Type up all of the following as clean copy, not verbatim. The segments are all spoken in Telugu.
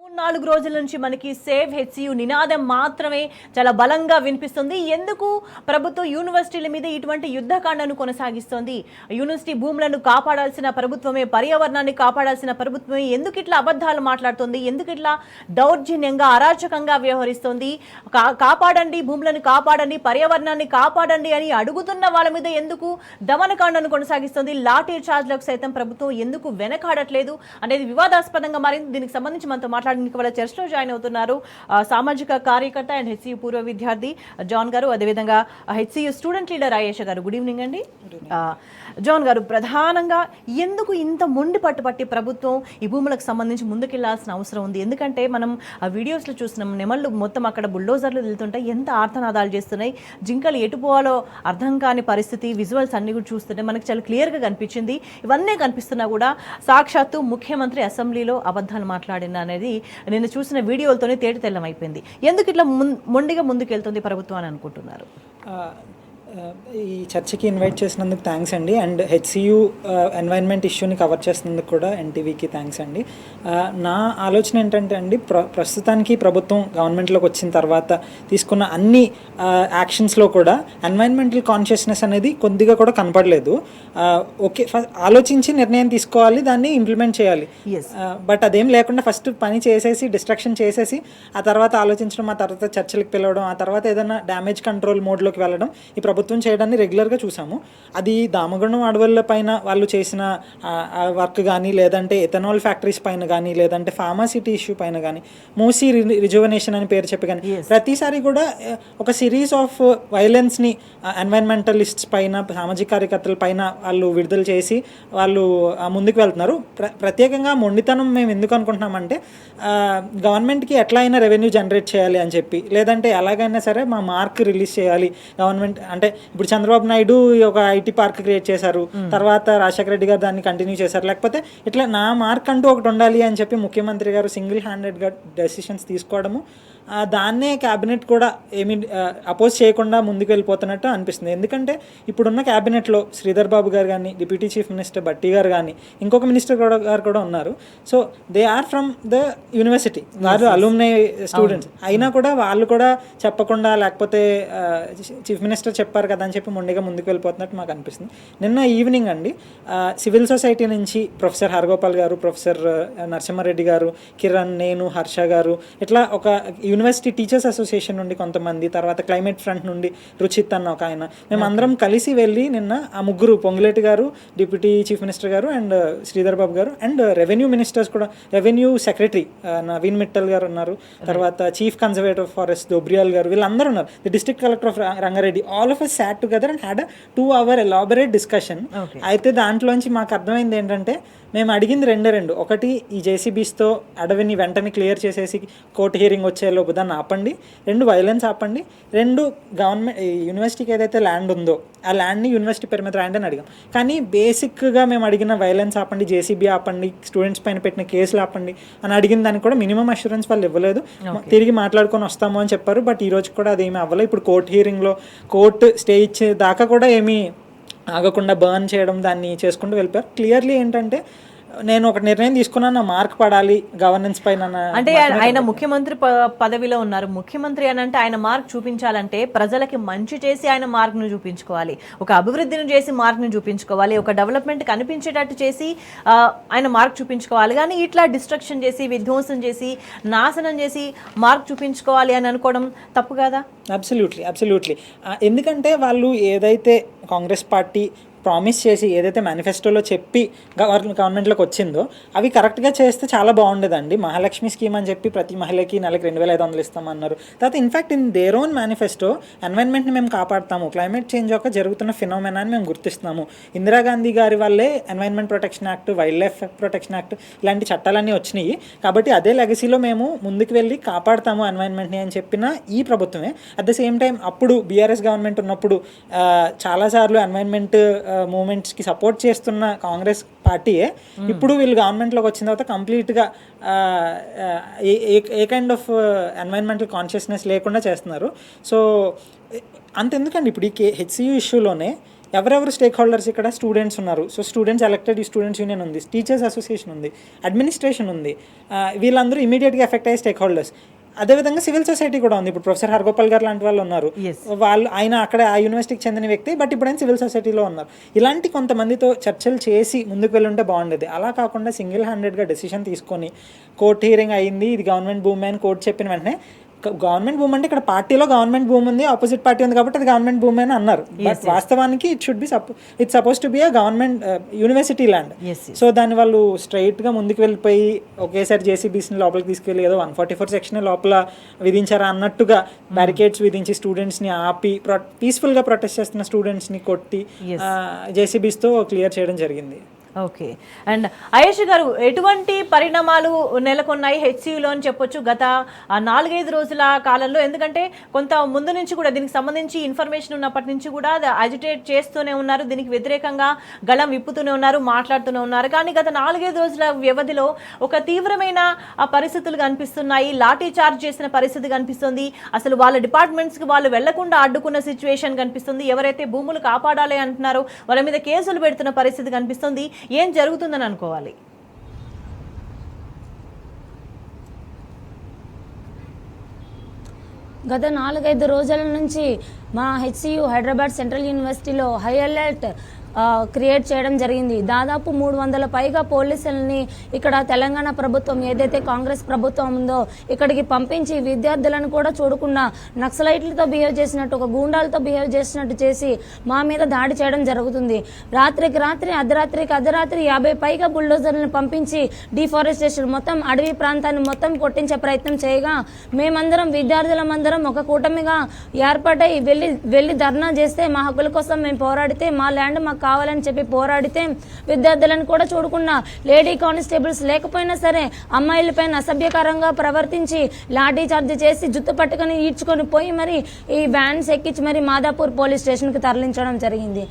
4 రోజుల నుంచి మనకి సేవ్ హెచ్సియు నినాదం మాత్రమే చాలా బలంగా వినిపిస్తుంది. ఎందుకు ప్రభుత్వం యూనివర్సిటీల మీద ఇటువంటి యుద్ధకాండను కొనసాగిస్తోంది? యూనివర్సిటీ భూములను కాపాడాల్సిన ప్రభుత్వమే, పర్యావరణాన్ని కాపాడాల్సిన ప్రభుత్వమే ఎందుకు ఇట్లా అబద్ధాలు మాట్లాడుతోంది? ఎందుకు ఇట్లా దౌర్జన్యంగా, అరాచకంగా వ్యవహరిస్తోంది? కాపాడండి, భూములను కాపాడండి, పర్యావరణాన్ని కాపాడండి అని అడుగుతున్న వాళ్ళ మీద ఎందుకు దమనకాండను కొనసాగిస్తోంది? లాఠీ చార్జ్లకు సైతం ప్రభుత్వం ఎందుకు వెనకాడట్లేదు అనేది వివాదాస్పదంగా మారింది. దీనికి సంబంధించి మనతో మాట్లాడి వాళ్ళ చర్చలో జాయిన్ అవుతున్నారు సామాజిక కార్యకర్త అండ్ హెచ్సియు పూర్వ విద్యార్థి జాన్ గారు, అదేవిధంగా హెచ్సియు స్టూడెంట్ లీడర్ ఆయేష గారు. గుడ్ ఈవినింగ్ అండి. జాన్ గారు, ప్రధానంగా ఎందుకు ఇంత మొండి పట్టుపట్టి ప్రభుత్వం ఈ భూములకు సంబంధించి ముందుకెళ్లాల్సిన అవసరం ఉంది? ఎందుకంటే మనం ఆ వీడియోస్లో చూస్తున్నాం, నెమళ్ళు మొత్తం అక్కడ బుల్డోజర్లు వెళ్తుంటాయి, ఎంత ఆర్తనాదాలు చేస్తున్నాయి, జింకలు ఎటుపోవాలో అర్థం కాని పరిస్థితి, విజువల్స్ అన్ని కూడా చూస్తుంటే మనకు చాలా క్లియర్గా కనిపించింది. ఇవన్నీ కనిపిస్తున్నా కూడా సాక్షాత్తు ముఖ్యమంత్రి అసెంబ్లీలో అబద్ధాలు మాట్లాడిన అనేది నేను చూసిన వీడియోలతోనే తేట తెల్లమైపోయింది. ఎందుకు ఇట్లా మొండిగా ముందుకెళ్తుంది ప్రభుత్వం అని అనుకుంటున్నారు? ఈ చర్చకి ఇన్వైట్ చేసినందుకు థ్యాంక్స్ అండి. అండ్ హెచ్సియు ఎన్వైర్న్మెంట్ ఇష్యూని కవర్ చేసినందుకు కూడా ఎన్టీవీకి థ్యాంక్స్ అండి. నా ఆలోచన ఏంటంటే అండి, ప్రస్తుతానికి ప్రభుత్వం గవర్నమెంట్లోకి వచ్చిన తర్వాత తీసుకున్న అన్ని యాక్షన్స్లో కూడా ఎన్వైర్న్మెంటల్ కాన్షియస్నెస్ అనేది కొద్దిగా కూడా కనపడలేదు. ఓకే, ఆలోచించి నిర్ణయం తీసుకోవాలి, దాన్ని ఇంప్లిమెంట్ చేయాలి. బట్ అదేం లేకుండా ఫస్ట్ పని చేసేసి డిస్ట్రక్షన్ చేసేసి ఆ తర్వాత ఆలోచించడం, ఆ తర్వాత చర్చలకు పిలవడం, ఆ తర్వాత ఏదైనా డ్యామేజ్ కంట్రోల్ మోడ్లోకి వెళ్ళడం ఈ ప్రభుత్వం చేయడాన్ని రెగ్యులర్గా చూసాము. అది దామగుండం అడవుల పైన వాళ్ళు చేసిన వర్క్ కానీ, లేదంటే ఎథనాల్ ఫ్యాక్టరీస్ పైన కానీ, లేదంటే ఫార్మాసిటీ ఇష్యూ పైన కానీ, మూసీ రిజువనేషన్ అని పేరు చెప్పి కానీ, ప్రతిసారి కూడా ఒక సిరీస్ ఆఫ్ వైలెన్స్ని ఎన్వైర్న్మెంటలిస్ట్స్ పైన, సామాజిక కార్యకర్తల పైన వాళ్ళు విడుదల చేసి వాళ్ళు ముందుకు వెళ్తున్నారు. ప్రత్యేకంగా మొండితనం మేము ఎందుకు అనుకుంటున్నామంటే, గవర్నమెంట్కి ఎట్లా అయినా రెవెన్యూ జనరేట్ చేయాలి అని చెప్పి, లేదంటే ఎలాగైనా సరే మా మార్క్ రిలీజ్ చేయాలి గవర్నమెంట్ అంటే. ఇప్పుడు చంద్రబాబు నాయుడు ఒక ఐటీ పార్క్ క్రియేట్ చేశారు, తర్వాత రాజశేఖర రెడ్డి గారు దాన్ని కంటిన్యూ చేశారు. లేకపోతే ఇట్లా నా మార్క్ అంటూ ఒకటి ఉండాలి అని చెప్పి ముఖ్యమంత్రి గారు సింగిల్ హ్యాండెడ్గా డెసిషన్స్ తీసుకోవడము, దాన్నే క్యాబినెట్ కూడా ఏమీ అపోజ్ చేయకుండా ముందుకు వెళ్ళిపోతున్నట్టు అనిపిస్తుంది. ఎందుకంటే ఇప్పుడున్న క్యాబినెట్లో శ్రీధర్ బాబు గారు కానీ, డిప్యూటీ చీఫ్ మినిస్టర్ బట్టి గారు కానీ, ఇంకొక మినిస్టర్ గారు కూడా ఉన్నారు. So they are from the university, వారు అలూమ్నై స్టూడెంట్స్ అయినా కూడా వాళ్ళు కూడా చెప్పకుండా, లేకపోతే చీఫ్ మినిస్టర్ చెప్పారు కదా అని చెప్పి మొండిగా ముందుకు వెళ్ళిపోతున్నట్టు మాకు అనిపిస్తుంది. నిన్న ఈవినింగ్ అండి, సివిల్ సొసైటీ నుంచి ప్రొఫెసర్ హరగోపాల్ గారు, ప్రొఫెసర్ నరసింహారెడ్డి గారు, కిరణ్, నేను, హర్ష గారు, ఇట్లా ఒక యూనివర్సిటీ టీచర్స్ అసోసియేషన్ నుండి కొంతమంది, తర్వాత క్లైమేట్ ఫ్రంట్ నుండి రుచిత్ అన్న ఒక ఆయన, మేము అందరం కలిసి వెళ్ళి నిన్న ఆ ముగ్గురు, పొంగులేటి గారు, డిప్యూటీ చీఫ్ మినిస్టర్ గారు అండ్ శ్రీధర్ బాబు గారు, అండ్ రెవెన్యూ మినిస్టర్స్ కూడా, రెవెన్యూ సెక్రటరీ నవీన్ మిట్టల్ గారు ఉన్నారు, తర్వాత చీఫ్ కన్జర్వేటివ్ ఫారెస్ట్ దోబ్రియాల్ గారు, వీళ్ళందరూ ఉన్నారు, the district collector of Rangareddy, all of us sat together and had a 2-hour elaborate discussion. అయితే దాంట్లోంచి మాకు అర్థమైంది ఏంటంటే, మేము అడిగింది రెండు. ఒకటి, ఈ జేసీబీస్తో అడవిని వెంటనే క్లియర్ చేసేసి కోర్టు హియరింగ్ వచ్చేలోపు దాన్ని ఆపండి. 2, వైలెన్స్ ఆపండి. 2, గవర్నమెంట్ యూనివర్సిటీకి ఏదైతే ల్యాండ్ ఉందో ఆ ల్యాండ్ని యూనివర్సిటీ పేరు మీద రాయండి అని అడిగాం. కానీ బేసిక్గా మేము అడిగిన వైలెన్స్ ఆపండి, జేసీబీ ఆపండి, స్టూడెంట్స్ పైన పెట్టిన కేసులు ఆపండి అని అడిగిన దానికి కూడా మినిమం అష్యూరెన్స్ వాళ్ళు ఇవ్వలేదు. తిరిగి మాట్లాడుకొని వస్తాము అని చెప్పారు. బట్ ఈ రోజు కూడా అదేమీ అవ్వలేదు. ఇప్పుడు కోర్టు హియరింగ్లో కోర్టు స్టే ఇచ్చే దాకా కూడా ఏమీ ఆగకుండా బర్న్ చేయడం, దాన్ని చేసుకుంటూ వెళ్ళిపోయారు. క్లియర్లీ ఏంటంటే, నేను ఒక నిర్ణయం తీసుకున్నాను, నా మార్క్ పడాలి గవర్నెన్స్ పైన. అంటే ఆయన ముఖ్యమంత్రి పదవిలో ఉన్నారు. ముఖ్యమంత్రి అని అంటే ఆయన మార్క్ చూపించాలంటే ప్రజలకి మంచి చేసి ఆయన మార్క్ను చూపించుకోవాలి, ఒక అభివృద్ధిని చేసి మార్క్ను చూపించుకోవాలి, ఒక డెవలప్మెంట్ కనిపించేటట్టు చేసి ఆయన మార్క్ చూపించుకోవాలి. కానీ ఇట్లా డిస్ట్రక్షన్ చేసి, విధ్వంసం చేసి, నాశనం చేసి మార్క్ చూపించుకోవాలి అని అనుకోవడం తప్పు కదా? అబ్సల్యూట్లీ. ఎందుకంటే వాళ్ళు ఏదైతే కాంగ్రెస్ పార్టీ ప్రామిస్ చేసి, ఏదైతే మేనిఫెస్టోలో చెప్పి గవర్నమెంట్లోకి వచ్చిందో అవి కరెక్ట్గా చేస్తే చాలా బాగుండేదండి. మహాలక్ష్మి స్కీమ్ అని చెప్పి ప్రతి మహిళకి నెలకు 2,500 ఇస్తామన్నారు. తర్వాత in fact in their own manifesto ఎన్వైర్న్మెంట్ని మేము కాపాడుతాము, క్లైమేట్ చేంజ్ యొక్క జరుగుతున్న ఫినోమెనాని మేము గుర్తిస్తున్నాము, ఇందిరాగాంధీ గారి వల్లే environment protection act, wild life protection act ఇలాంటి చట్టాలన్నీ వచ్చినాయి, కాబట్టి అదే లెగసీలో మేము ముందుకు వెళ్ళి కాపాడుతాము ఎన్వైర్న్మెంట్ని అని చెప్పిన ఈ ప్రభుత్వమే. అట్ ద సేమ్ టైం అప్పుడు బీఆర్ఎస్ గవర్నమెంట్ ఉన్నప్పుడు చాలాసార్లు ఎన్వైర్న్మెంట్ మూమెంట్స్కి సపోర్ట్ చేస్తున్న కాంగ్రెస్ పార్టీయే ఇప్పుడు వీళ్ళు గవర్నమెంట్లోకి వచ్చిన తర్వాత కంప్లీట్గా ఏ కైండ్ ఆఫ్ ఎన్వైర్న్మెంటల్ కాన్షియస్నెస్ లేకుండా చేస్తున్నారు. సో అంతెందుకండి, ఇప్పుడు ఈ హెచ్సియు ఇష్యూలోనే ఎవరెవరు స్టేక్ హోల్డర్స్ ఇక్కడ స్టూడెంట్స్ ఉన్నారు. So students elected students union ఉంది, టీచర్స్ అసోసియేషన్ ఉంది, అడ్మినిస్ట్రేషన్ ఉంది. వీళ్ళందరూ ఇమీడియట్గా ఎఫెక్ట్ అయ్యే స్టేక్ హోల్డర్స్. అదేవిధంగా సివిల్ సొసైటీ కూడా ఉంది. ఇప్పుడు ప్రొఫెసర్ హర్గోపాల్ గారు లాంటి వాళ్ళు ఉన్నారు. ఆయన అక్కడ ఆ యూనివర్సిటీకి చెందిన వ్యక్తి, బట్ ఇప్పుడు ఆయన సివిల్ సొసైటీలో ఉన్నారు. ఇలాంటి కొంతమందితో చర్చలు చేసి ముందుకు వెళ్ళుంటే బాగుండేది. అలా కాకుండా సింగిల్ హ్యాండెడ్గా డెసిషన్ తీసుకొని కోర్ట్ హియరింగ్ అయ్యింది, ఇది గవర్నమెంట్ భూమి అని కోర్టు చెప్పిన వెంటనే, గవర్నమెంట్ భూమి అంటే ఇక్కడ పార్టీలో గవర్నమెంట్ భూమి ఉంది, ఆపోజిట్ పార్టీ ఉంది కాబట్టి అది గవర్నమెంట్ భూమి అని అన్నారు. బట్ వాస్తవానికి it's suppose to be a government university land. So దాన్ని వాళ్ళు స్ట్రైట్గా ముందుకు వెళ్ళిపోయి ఒకేసారి జేసీబీస్ని లోపలికి తీసుకెళ్ళి ఏదో 144 సెక్షన్ లోపల విధించారా అన్నట్టుగా బ్యారికేడ్స్ విధించి స్టూడెంట్స్ని ఆపి పీస్ఫుల్గా ప్రొటెస్ట్ చేస్తున్న స్టూడెంట్స్ని కొట్టి జేసీబీస్తో క్లియర్ చేయడం జరిగింది. ఓకే. అండ్ ఆయేష్ గారు, ఎటువంటి పరిణామాలు నెలకొన్నాయి హెచ్సియులో అని చెప్పొచ్చు గత 4-5 రోజుల కాలంలో? ఎందుకంటే కొంత ముందు నుంచి కూడా దీనికి సంబంధించి ఇన్ఫర్మేషన్ ఉన్నప్పటి నుంచి కూడా అజిటేట్ చేస్తూనే ఉన్నారు, దీనికి వ్యతిరేకంగా గళం విప్పుతూనే ఉన్నారు, మాట్లాడుతూనే ఉన్నారు. కానీ గత 4-5 రోజుల వ్యవధిలో ఒక తీవ్రమైన పరిస్థితులు కనిపిస్తున్నాయి, లాఠీ చార్జ్ చేసిన పరిస్థితి కనిపిస్తుంది, అసలు వాళ్ళ డిపార్ట్మెంట్స్కి వాళ్ళు వెళ్లకుండా అడ్డుకున్న సిచ్యువేషన్ కనిపిస్తుంది, ఎవరైతే భూములు కాపాడాలి అంటున్నారో వాళ్ళ మీద కేసులు పెడుతున్న పరిస్థితి కనిపిస్తుంది. ఏం జరుగుతుందని అనుకోవాలి? గత 4-5 రోజుల నుంచి మా హెచ్సియు హైదరాబాద్ సెంట్రల్ యూనివర్సిటీలో హై అలర్ట్ క్రియేట్ చేయడం జరిగింది. దాదాపు 300 పైగా పోలీసులని ఇక్కడ తెలంగాణ ప్రభుత్వం, ఏదైతే కాంగ్రెస్ ప్రభుత్వం ఉందో, ఇక్కడికి పంపించి విద్యార్థులను కూడా చూడకుండా నక్సలైట్లతో బిహేవ్ చేసినట్టు, ఒక గూండాలతో బిహేవ్ చేసినట్టు చేసి మా మీద దాడి చేయడం జరుగుతుంది. రాత్రికి రాత్రి, అర్ధరాత్రికి అర్ధరాత్రి 50 పైగా బుల్డోజర్లను పంపించి డిఫారెస్టేషన్ మొత్తం అడవి ప్రాంతాన్ని మొత్తం కొట్టించే ప్రయత్నం చేయగా, మేమందరం విద్యార్థులమందరం ఒక కూటమిగా ఏర్పాటై వెళ్ళి ధర్నా చేస్తే, మా హక్కుల కోసం మేము పోరాడితే, మా ల్యాండ్ మాకు కావాలని చెప్పి పోరాడితే, విద్యార్థులను కూడా చూడకుండా లేడీ కానిస్టేబుల్స్ లేకపోయినా సరే అమ్మాయిలపైన అసభ్యకరంగా ప్రవర్తించి లాఠీ చార్జ్ చేసి జుత్తు పట్టుకొని ఈడ్చుకొని పోయి మరి ఈ వ్యాన్స్ ఎక్కించి మరి మాదాపూర్ పోలీస్ స్టేషన్కి తరలించడం జరిగింది.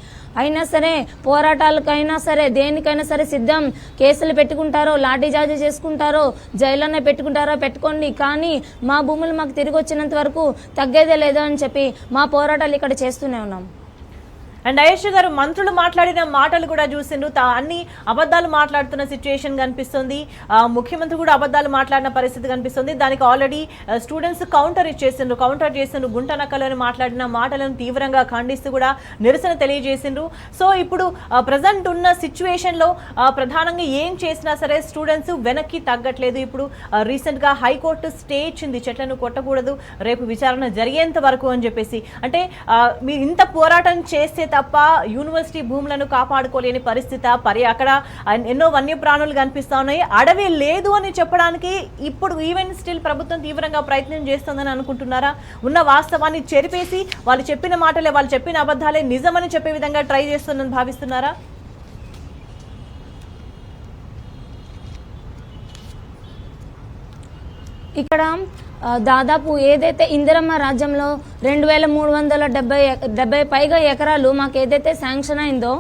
అయినా సరే పోరాటాలకైనా సరే దేనికైనా సరే సిద్ధం. కేసులు పెట్టుకుంటారో, లాఠీ చార్జ్ చేసుకుంటారో, జైల్లోనే పెట్టుకుంటారో పెట్టుకోండి, కానీ మా భూములు మాకు తిరిగి వచ్చినంత వరకు తగ్గేదే లేదో అని చెప్పి మా పోరాటాలు ఇక్కడ చేస్తూనే ఉన్నాం. అండ్ ఆయేష్ గారు, మంత్రులు మాట్లాడిన మాటలు కూడా చూసిండ్రు, అన్ని అబద్ధాలు మాట్లాడుతున్న సిచ్యుయేషన్ కనిపిస్తుంది, ముఖ్యమంత్రి కూడా అబద్ధాలు మాట్లాడిన పరిస్థితి కనిపిస్తుంది. దానికి ఆల్రెడీ స్టూడెంట్స్ కౌంటర్ చేసిండ్రు. గుంట నక్కలని మాట్లాడిన మాటలను తీవ్రంగా ఖండిస్తూ కూడా నిరసన తెలియజేసిండ్రు. సో ఇప్పుడు ప్రజెంట్ ఉన్న సిచ్యువేషన్లో ప్రధానంగా ఏం చేసినా సరే స్టూడెంట్స్ వెనక్కి తగ్గట్లేదు. ఇప్పుడు రీసెంట్గా హైకోర్టు స్టే ఇచ్చింది, చెట్లను కొట్టకూడదు రేపు విచారణ జరిగేంత వరకు అని చెప్పేసి. అంటే మీరు ఇంత పోరాటం చేస్తే తప్ప యూనివర్సిటీ భూములను కాపాడుకోలేని పరిస్థితి, అక్కడ ఎన్నో వన్యప్రాణులు కనిపిస్తా ఉన్నాయి, అడవి లేదు అని చెప్పడానికి ఇప్పుడు ఈవెన్ స్టిల్ ప్రభుత్వం తీవ్రంగా ప్రయత్నం చేస్తుందని అనుకుంటున్నారా? ఉన్న వాస్తవాన్ని చెరిపేసి వాళ్ళు చెప్పిన మాటలే, వాళ్ళు చెప్పిన అబద్ధాలే నిజమని చెప్పే విధంగా ట్రై చేస్తుందని భావిస్తున్నారా? ఇక్కడ దాదాపు ఏదైతే ఇందిరమ్మ రాజ్యంలో 2370 పైగా ఎకరాలు మాకు ఏదైతే శాంక్షన్ అయిందో,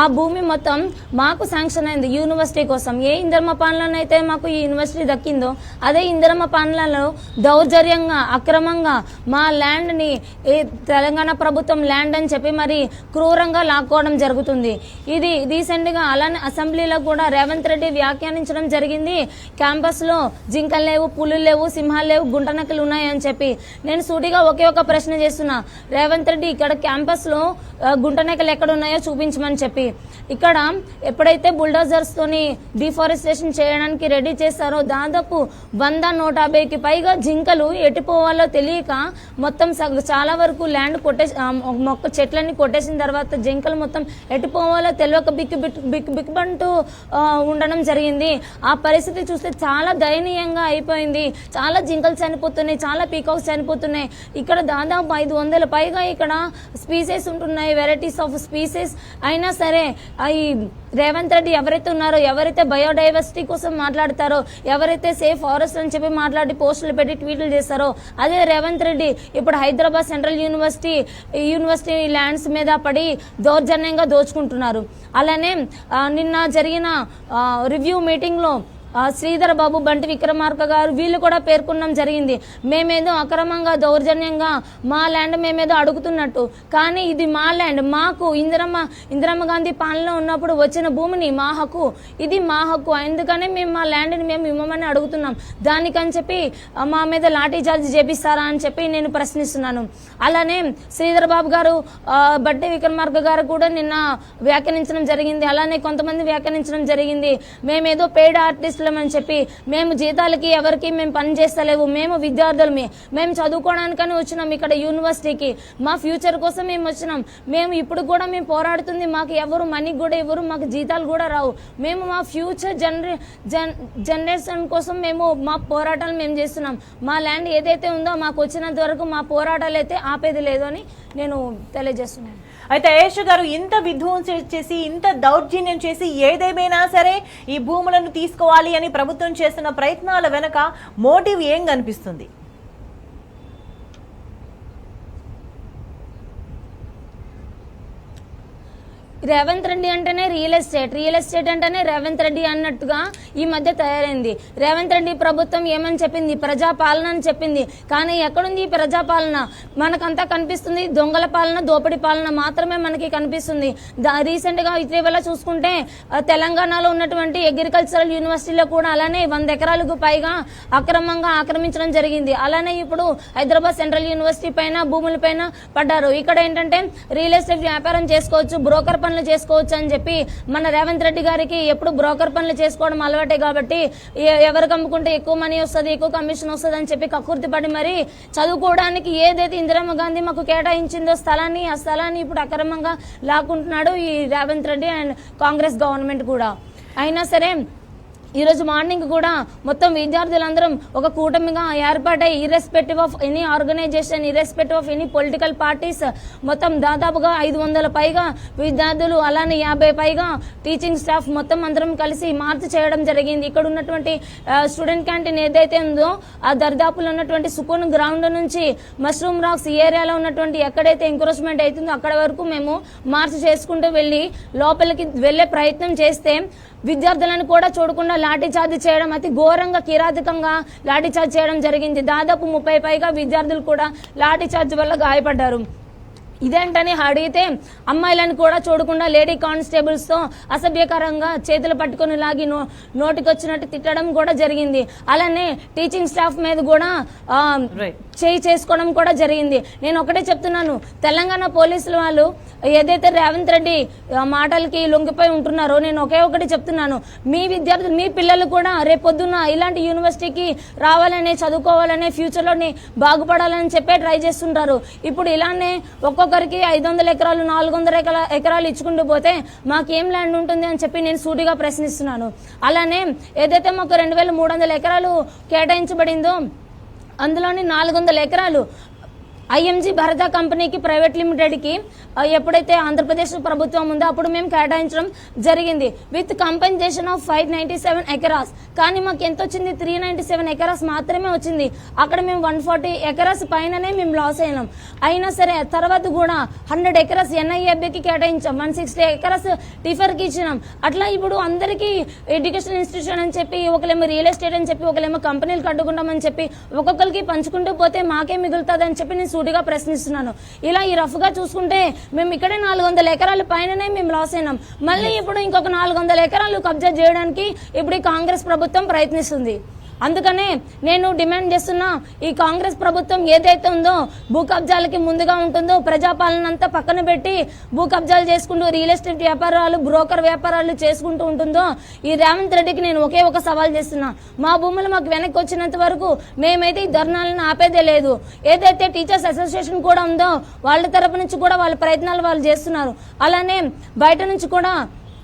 ఆ భూమి మొత్తం మాకు శాంక్షన్ అయింది యూనివర్సిటీ కోసం. ఏ ఇందిరమ్మ పాలనైతే మాకు ఈ యూనివర్సిటీ దక్కిందో, అదే ఇందిరమ్మ పాలనలో దౌర్జన్యంగా, అక్రమంగా మా ల్యాండ్ని తెలంగాణ ప్రభుత్వం ల్యాండ్ అని చెప్పి మరి క్రూరంగా లాక్కోవడం జరుగుతుంది. ఇది రీసెంట్గా అలానే అసెంబ్లీలో కూడా రేవంత్ రెడ్డి వ్యాఖ్యానించడం జరిగింది. క్యాంపస్లో జింకలు లేవు, పులులు లేవు, సింహాలు లేవు, గుంటనక్కలు ఉన్నాయని చెప్పి. నేను సూటిగా ఒకే ఒక ప్రశ్న చేస్తున్నా, రేవంత్ రెడ్డి ఇక్కడ క్యాంపస్లో గుంటనక్కలు ఎక్కడ ఉన్నాయో చూపించమని చెప్పి. ఇక్కడ ఎప్పుడైతే బుల్డోజర్స్ తోని డిఫారెస్టేషన్ చేయడానికి రెడీ చేస్తారో, దాదాపు 100-150కి పైగా జింకలు ఎటుపోవాలో తెలియక మొత్తం చాలా వరకు ల్యాండ్ మొక్క చెట్లన్నీ కొట్టేసిన తర్వాత జింకలు మొత్తం ఎటుపోవాలో తెలియక బిక్కుబంటూ ఉండడం జరిగింది. ఆ పరిస్థితి చూస్తే చాలా దయనీయంగా అయిపోయింది. చాలా జింకలు చనిపోతున్నాయి, చాలా పీకాక్స్ చనిపోతున్నాయి. ఇక్కడ దాదాపు 500 పైగా ఇక్కడ స్పీసెస్ ఉంటున్నాయి, వెరైటీస్ ఆఫ్ స్పీసెస్. అయినా సరే ఈ రేవంత్ రెడ్డి ఎవరైతే ఉన్నారో, ఎవరైతే బయోడైవర్సిటీ కోసం మాట్లాడతారో, ఎవరైతే సేఫ్ ఫారెస్ట్ అని చెప్పి మాట్లాడి పోస్టులు పెట్టి ట్వీట్లు చేస్తారో, అదే రేవంత్ రెడ్డి ఇప్పుడు హైదరాబాద్ సెంట్రల్ యూనివర్సిటీ ల్యాండ్స్ మీద పడి దౌర్జన్యంగా దోచుకుంటున్నారు. అలానే నిన్న జరిగిన రివ్యూ మీటింగ్లో శ్రీధర్ బాబు, బంటి విక్రమార్క గారు వీళ్ళు కూడా పేర్కొనడం జరిగింది. మేమేదో అక్రమంగా దౌర్జన్యంగా మా ల్యాండ్ మేమేదో అడుగుతున్నట్టు, కానీ ఇది మా ల్యాండ్, మాకు ఇందిరమ్మ గాంధీ పాలన ఉన్నప్పుడు వచ్చిన భూమిని మా హక్కు, ఇది మా హక్కు, అందుకనే మేము మా ల్యాండ్ని మేము ఇవ్వమని అడుగుతున్నాం. దానికని చెప్పి మా మీద లాఠీ చార్జ్ చేపిస్తారా అని చెప్పి నేను ప్రశ్నిస్తున్నాను. అలానే శ్రీధర్ బాబు గారు, బంటి విక్రమార్క గారు కూడా నిన్న వ్యాఖ్యానించడం జరిగింది. అలానే కొంతమంది వ్యాఖ్యానించడం జరిగింది, మేమేదో పెయిడ్ ఆర్టిస్టులం అని చెప్పి, మేము జీతాలకి ఎవరికి మేము పని చేస్తలేవు, మేము విద్యార్థులమే, మేము చదువుకోవడానికని వచ్చినాం ఇక్కడ యూనివర్సిటీకి, మా ఫ్యూచర్ కోసం మేము వచ్చినాం, మేము ఇప్పుడు కూడా మేము పోరాడుతుంది, మాకు ఎవరు మనీ కూడా ఎవరు, మాకు జీతాలు కూడా రావు, మేము మా ఫ్యూచర్ జనరేషన్ కోసం మేము మా పోరాటాలు మేము చేస్తున్నాం, మా ల్యాండ్ ఏదైతే ఉందో మాకు వచ్చినంత వరకు మా పోరాటాలు అయితే ఆపేది లేదు అని నేను తెలియజేస్తున్నాను. అయితే యేషు గారు, ఇంత విధ్వంసం చేసి ఇంత దౌర్జన్యం చేసి ఏదేమైనా సరే ఈ భూములను తీసుకోవాలి అని ప్రభుత్వం చేస్తున్న ప్రయత్నాల వెనక మోటివ్ ఏం కనిపిస్తుంది? రేవంత్ రెడ్డి అంటేనే రియల్ ఎస్టేట్ అంటేనే రేవంత్ రెడ్డి అన్నట్టుగా ఈ మధ్య తయారైంది. రేవంత్ రెడ్డి ప్రభుత్వం ఏమని చెప్పింది? ప్రజాపాలన అని చెప్పింది. కానీ ఎక్కడుంది ఈ ప్రజాపాలన? మనకంతా కనిపిస్తుంది దొంగల పాలన, దోపిడీ పాలన మాత్రమే మనకి కనిపిస్తుంది. రీసెంట్గా ఇటీవల చూసుకుంటే తెలంగాణలో ఉన్నటువంటి అగ్రికల్చరల్ యూనివర్సిటీలో కూడా అలానే 100 ఎకరాలకు పైగా అక్రమంగా ఆక్రమించడం జరిగింది. అలానే ఇప్పుడు హైదరాబాద్ సెంట్రల్ యూనివర్సిటీ పైన భూముల పైన పడ్డారు. ఇక్కడ ఏంటంటే రియల్ ఎస్టేట్ వ్యాపారం చేసుకోవచ్చు, బ్రోకర్ పనులు చేసుకోవచ్చు అని చెప్పి మన రేవంత్ రెడ్డి గారికి ఎప్పుడు బ్రోకర్ పనులు చేసుకోవడం అలవాటే కాబట్టి ఎవరికి అమ్ముకుంటే ఎక్కువ మనీ వస్తుంది, ఎక్కువ కమిషన్ వస్తుంది అని చెప్పి కక్కుర్తి పడి మరి చదువుకోవడానికి ఏదైతే ఇందిరమ్మ గాంధీ మాకు కేటాయించిందో స్థలాన్ని, ఆ స్థలాన్ని ఇప్పుడు అక్రమంగా లాక్కుంటున్నాడు ఈ రేవంత్ రెడ్డి అండ్ కాంగ్రెస్ గవర్నమెంట్ కూడా. అయినా సరే ఈరోజు మార్నింగ్ కూడా మొత్తం విద్యార్థులందరం ఒక కూటమిగా ఏర్పాటై irrespective of any organization, irrespective of any political parties మొత్తం దాదాపుగా 500 పైగా విద్యార్థులు, అలానే 50 పైగా టీచింగ్ స్టాఫ్ మొత్తం అందరం కలిసి మార్చ్ చేయడం జరిగింది. ఇక్కడ ఉన్నటువంటి స్టూడెంట్ క్యాంటీన్ ఏదైతే ఉందో ఆ దర్దాపులో ఉన్నటువంటి సుకూన్ గ్రౌండ్ నుంచి మష్రూమ్ రాక్స్ ఈ ఏరియాలో ఉన్నటువంటి ఎక్కడైతే ఎంకరేజ్మెంట్ అవుతుందో అక్కడ వరకు మేము మార్చ్ చేసుకుంటూ వెళ్ళి లోపలికి వెళ్లే ప్రయత్నం చేస్తే విద్యార్థులను కూడా చూడకుండా లాఠీ చార్జ్ చేయడం, అతి ఘోరంగా కిరాతకంగా లాఠీ చార్జ్ చేయడం జరిగింది. దాదాపు 30 పైగా విద్యార్థులు కూడా లాఠీ చార్జ్ వల్ల గాయపడ్డారు. ఇదేంటని అడిగితే అమ్మాయిలను కూడా చూడకుండా లేడీ కానిస్టేబుల్స్ తో అసభ్యకరంగా చేతులు పట్టుకుని లాగి నోటికొచ్చినట్టు తిట్టడం కూడా జరిగింది. అలానే టీచింగ్ స్టాఫ్ మీద కూడా చేయి చేసుకోవడం కూడా జరిగింది. నేను ఒకటే చెప్తున్నాను, తెలంగాణ పోలీసులు వాళ్ళు ఏదైతే రేవంత్ రెడ్డి మాటలకి లొంగిపోయి ఉంటున్నారో నేను ఒకటి చెప్తున్నాను, మీ విద్యార్థులు, మీ పిల్లలు కూడా రేపొద్దున ఇలాంటి యూనివర్సిటీకి రావాలనే, చదువుకోవాలనే, ఫ్యూచర్లోని బాగుపడాలని చెప్పే ట్రై చేస్తుంటారు. ఇప్పుడు ఇలానే ఒక్కొక్కరికి 500 ఎకరాలు 400 ఎకరాలు ఇచ్చుకుంటూ పోతే మాకేం ల్యాండ్ ఉంటుంది అని చెప్పి నేను సూటిగా ప్రశ్నిస్తున్నాను. అలానే ఏదైతే మాకు 2300 ఎకరాలు కేటాయించబడిందో అందులోని 400 ఎకరాలు ఐఎంజీ భారత కంపెనీకి ప్రైవేట్ లిమిటెడ్కి ఎప్పుడైతే ఆంధ్రప్రదేశ్ ప్రభుత్వం ఉందో అప్పుడు మేము కేటాయించడం జరిగింది విత్ కంపెన్సేషన్ ఆఫ్ 597 ఎకరాస్. కానీ మాకు ఎంత వచ్చింది? 397 ఎకరాస్ మాత్రమే వచ్చింది. అక్కడ మేము 140 ఎకరాస్ పైననే మేము లాస్ అయినాం. అయినా సరే తర్వాత కూడా 100 ఎకరాస్ ఎన్ఐఏబికి కేటాయించాం, 160 ఎకరాస్ టిఫర్కి ఇచ్చినాం. అట్లా ఇప్పుడు అందరికీ ఎడ్యుకేషన్ ఇన్స్టిట్యూషన్ అని చెప్పి, ఒకలేమో రియల్ ఎస్టేట్ అని చెప్పి, ఒకలేమో కంపెనీలు కట్టుకుంటామని చెప్పి ఒక్కొక్కరికి పంచుకుంటూ పోతే మాకే మిగులుతుంది అని చెప్పి నేను సూటిగా ప్రశ్నిస్తున్నాను. ఇలా ఈ రఫ్ గా చూసుకుంటే మేము ఇక్కడే 400 ఎకరాల పైననే మేము లాస్ అయినాం. మళ్ళీ ఇప్పుడు ఇంకొక 400 ఎకరాలు కబ్జా చేయడానికి ఇప్పుడు ఈ కాంగ్రెస్ ప్రభుత్వం ప్రయత్నిస్తుంది. అందుకనే నేను డిమాండ్ చేస్తున్నా, ఈ కాంగ్రెస్ ప్రభుత్వం ఏదైతే ఉందో భూ కబ్జాలకి ముందుగా ఉంటుందో ప్రజాపాలన అంతా పక్కన పెట్టి భూ కబ్జాలు చేసుకుంటూ రియల్ ఎస్టేట్ వ్యాపారాలు, బ్రోకర్ వ్యాపారాలు చేసుకుంటూ ఉంటుందో ఈ రేవంత్ రెడ్డికి నేను ఒక సవాల్ చేస్తున్నా, మా భూములు మాకు వెనక్కి వచ్చినంత వరకు మేమైతే ఈ ధర్నాలను ఆపేదే లేదు. ఏదైతే టీచర్స్ అసోసియేషన్ కూడా ఉందో వాళ్ళ తరపు నుంచి కూడా వాళ్ళ ప్రయత్నాలు వాళ్ళు చేస్తున్నారు. అలానే బయట నుంచి కూడా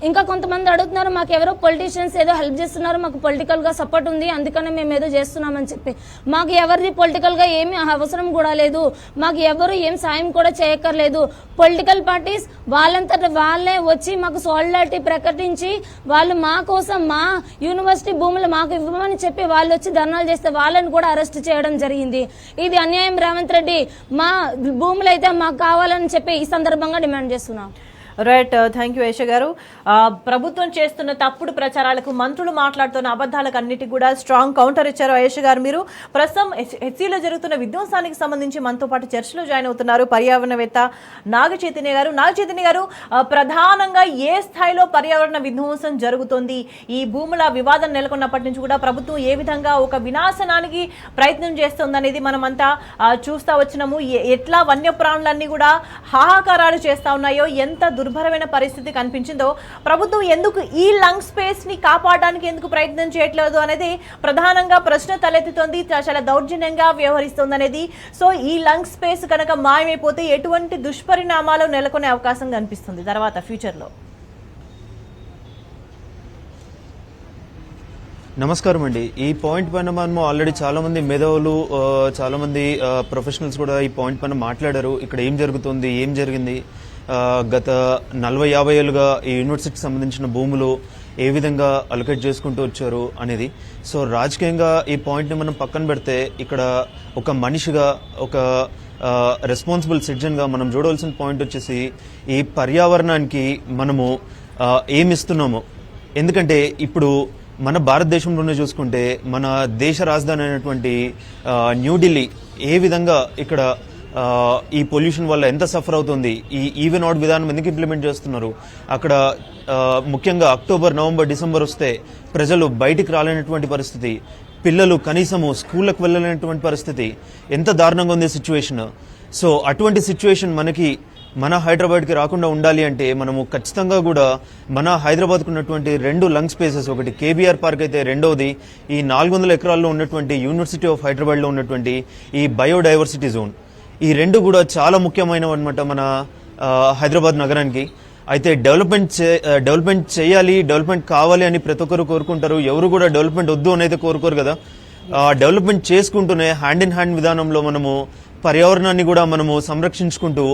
ఇంకా కొంతమంది అడుగుతున్నారు, మాకు ఎవరో పొలిటీషియన్స్ ఏదో హెల్ప్ చేస్తున్నారు, మాకు పొలిటికల్ గా సపోర్ట్ ఉంది అందుకనే మేము ఏదో చేస్తున్నామని చెప్పి. మాకు ఎవరిది పొలిటికల్ గా ఏమీ అవసరం కూడా లేదు, మాకు ఎవరు ఏం సాయం కూడా చేయక్కర్లేదు. పొలిటికల్ పార్టీస్ వాళ్ళంతట వాళ్ళే వచ్చి మాకు సాలిడారిటీ ప్రకటించి వాళ్ళు మా కోసం మా యూనివర్సిటీ భూములు మాకు ఇవ్వమని చెప్పి వాళ్ళు వచ్చి ధర్నాలు చేస్తే వాళ్ళని కూడా అరెస్ట్ చేయడం జరిగింది. ఇది అన్యాయం రేవంత్ రెడ్డి. మా భూములు అయితే మాకు కావాలని చెప్పి ఈ సందర్భంగా డిమాండ్ చేస్తున్నాం. రైట్, థ్యాంక్ యూ యశ గారు. ప్రభుత్వం చేస్తున్న తప్పుడు ప్రచారాలకు, మంత్రులు మాట్లాడుతున్న అబద్ధాలకు అన్నిటికీ కూడా స్ట్రాంగ్ కౌంటర్ ఇచ్చారు యశ గారు. మీరు ప్రస్తుతం హెచ్సిలో జరుగుతున్న విధ్వంసానికి సంబంధించి మనతో పాటు చర్చలో జాయిన్ అవుతున్నారు పర్యావరణవేత్త నాగ చైతన్య గారు. నాగ చైతన్య గారు, ప్రధానంగా ఏ స్థాయిలో పర్యావరణ విధ్వంసం జరుగుతుంది? ఈ భూముల వివాదం నెలకొన్నప్పటి నుంచి కూడా ప్రభుత్వం ఏ విధంగా ఒక వినాశనానికి ప్రయత్నం చేస్తుంది అనేది మనమంతా చూస్తా వచ్చినాము. ఎట్లా వన్యప్రాణులన్నీ కూడా హాహాకారాలు చేస్తా ఉన్నాయో, ఎంత దుర్భరమైన పరిస్థితి కనిపించిందో, ప్రభుత్వం ఎందుకు ఈ లంగ్ స్పేస్ ని కాపాడడానికి ఎందుకు ప్రయత్నం చేయట్లేదు అనేది ప్రధానంగా ప్రశ్న తలెత్తుతోంది. చాలా దౌర్జన్యంగా వ్యవహరిస్తుంది అనేది. సో ఈ లంగ్ స్పేస్ కనుక మాయమైపోతే ఎటువంటి దుష్పరిణామాలు నెలకొనే అవకాశం కనిపిస్తుంది తర్వాత ఫ్యూచర్ లో? నమస్కారం అండి. ఈ పాయింట్ పైన మనము ఆల్రెడీ చాలా మంది మేధావులు, చాలా మంది ప్రొఫెషనల్స్ కూడా ఈ పాయింట్ పైన మాట్లాడారు. ఇక్కడ ఏం జరుగుతుంది, ఏం జరిగింది, గత 40-50 ఏళ్ళుగా ఈ యూనివర్సిటీకి సంబంధించిన భూములు ఏ విధంగా అలొకేట్ చేసుకుంటూ వచ్చారు అనేది. సో రాజకీయంగా ఈ పాయింట్ని మనం పక్కన పెడితే, ఇక్కడ ఒక మనిషిగా, ఒక రెస్పాన్సిబుల్ సిటిజన్గా మనం చూడవలసిన పాయింట్ వచ్చేసి ఈ పర్యావరణానికి మనము ఏమిస్తున్నాము. ఎందుకంటే ఇప్పుడు మన భారతదేశంలోనే చూసుకుంటే మన దేశ రాజధాని అయినటువంటి న్యూఢిల్లీ ఏ విధంగా ఇక్కడ ఈ పొల్యూషన్ వల్ల ఎంత సఫర్ అవుతుంది, ఈ ఈవెన్ అవుట్ విధానం ఎందుకు ఇంప్లిమెంట్ చేస్తున్నారు, అక్కడ ముఖ్యంగా అక్టోబర్, నవంబర్, డిసెంబర్ వస్తే ప్రజలు బయటికి రాలేనటువంటి పరిస్థితి, పిల్లలు కనీసము స్కూళ్ళకు వెళ్ళలేనటువంటి పరిస్థితి, ఎంత దారుణంగా ఉంది సిచ్యువేషన్. సో అటువంటి సిచ్యువేషన్ మనకి మన హైదరాబాద్కి రాకుండా ఉండాలి అంటే మనము ఖచ్చితంగా కూడా మన హైదరాబాద్కు ఉన్నటువంటి 2 లంగ్ స్పేసెస్, ఒకటి కేబీఆర్ పార్క్ అయితే, రెండవది ఈ 400 ఎకరాల్లో ఉన్నటువంటి యూనివర్సిటీ ఆఫ్ హైదరాబాద్లో ఉన్నటువంటి ఈ బయోడైవర్సిటీ జోన్, ఈ 2 కూడా చాలా ముఖ్యమైనవి అనమాట మన హైదరాబాద్ నగరానికి. అయితే డెవలప్మెంట్ చేయాలి, డెవలప్మెంట్ కావాలి అని ప్రతి ఒక్కరు కోరుకుంటారు. ఎవరు కూడా డెవలప్మెంట్ వద్దు అని అయితే కోరుకోరు కదా. డెవలప్మెంట్ చేసుకుంటూనే హ్యాండ్ ఇన్ హ్యాండ్ విధానంలో మనము పర్యావరణాన్ని కూడా మనము సంరక్షించుకుంటూ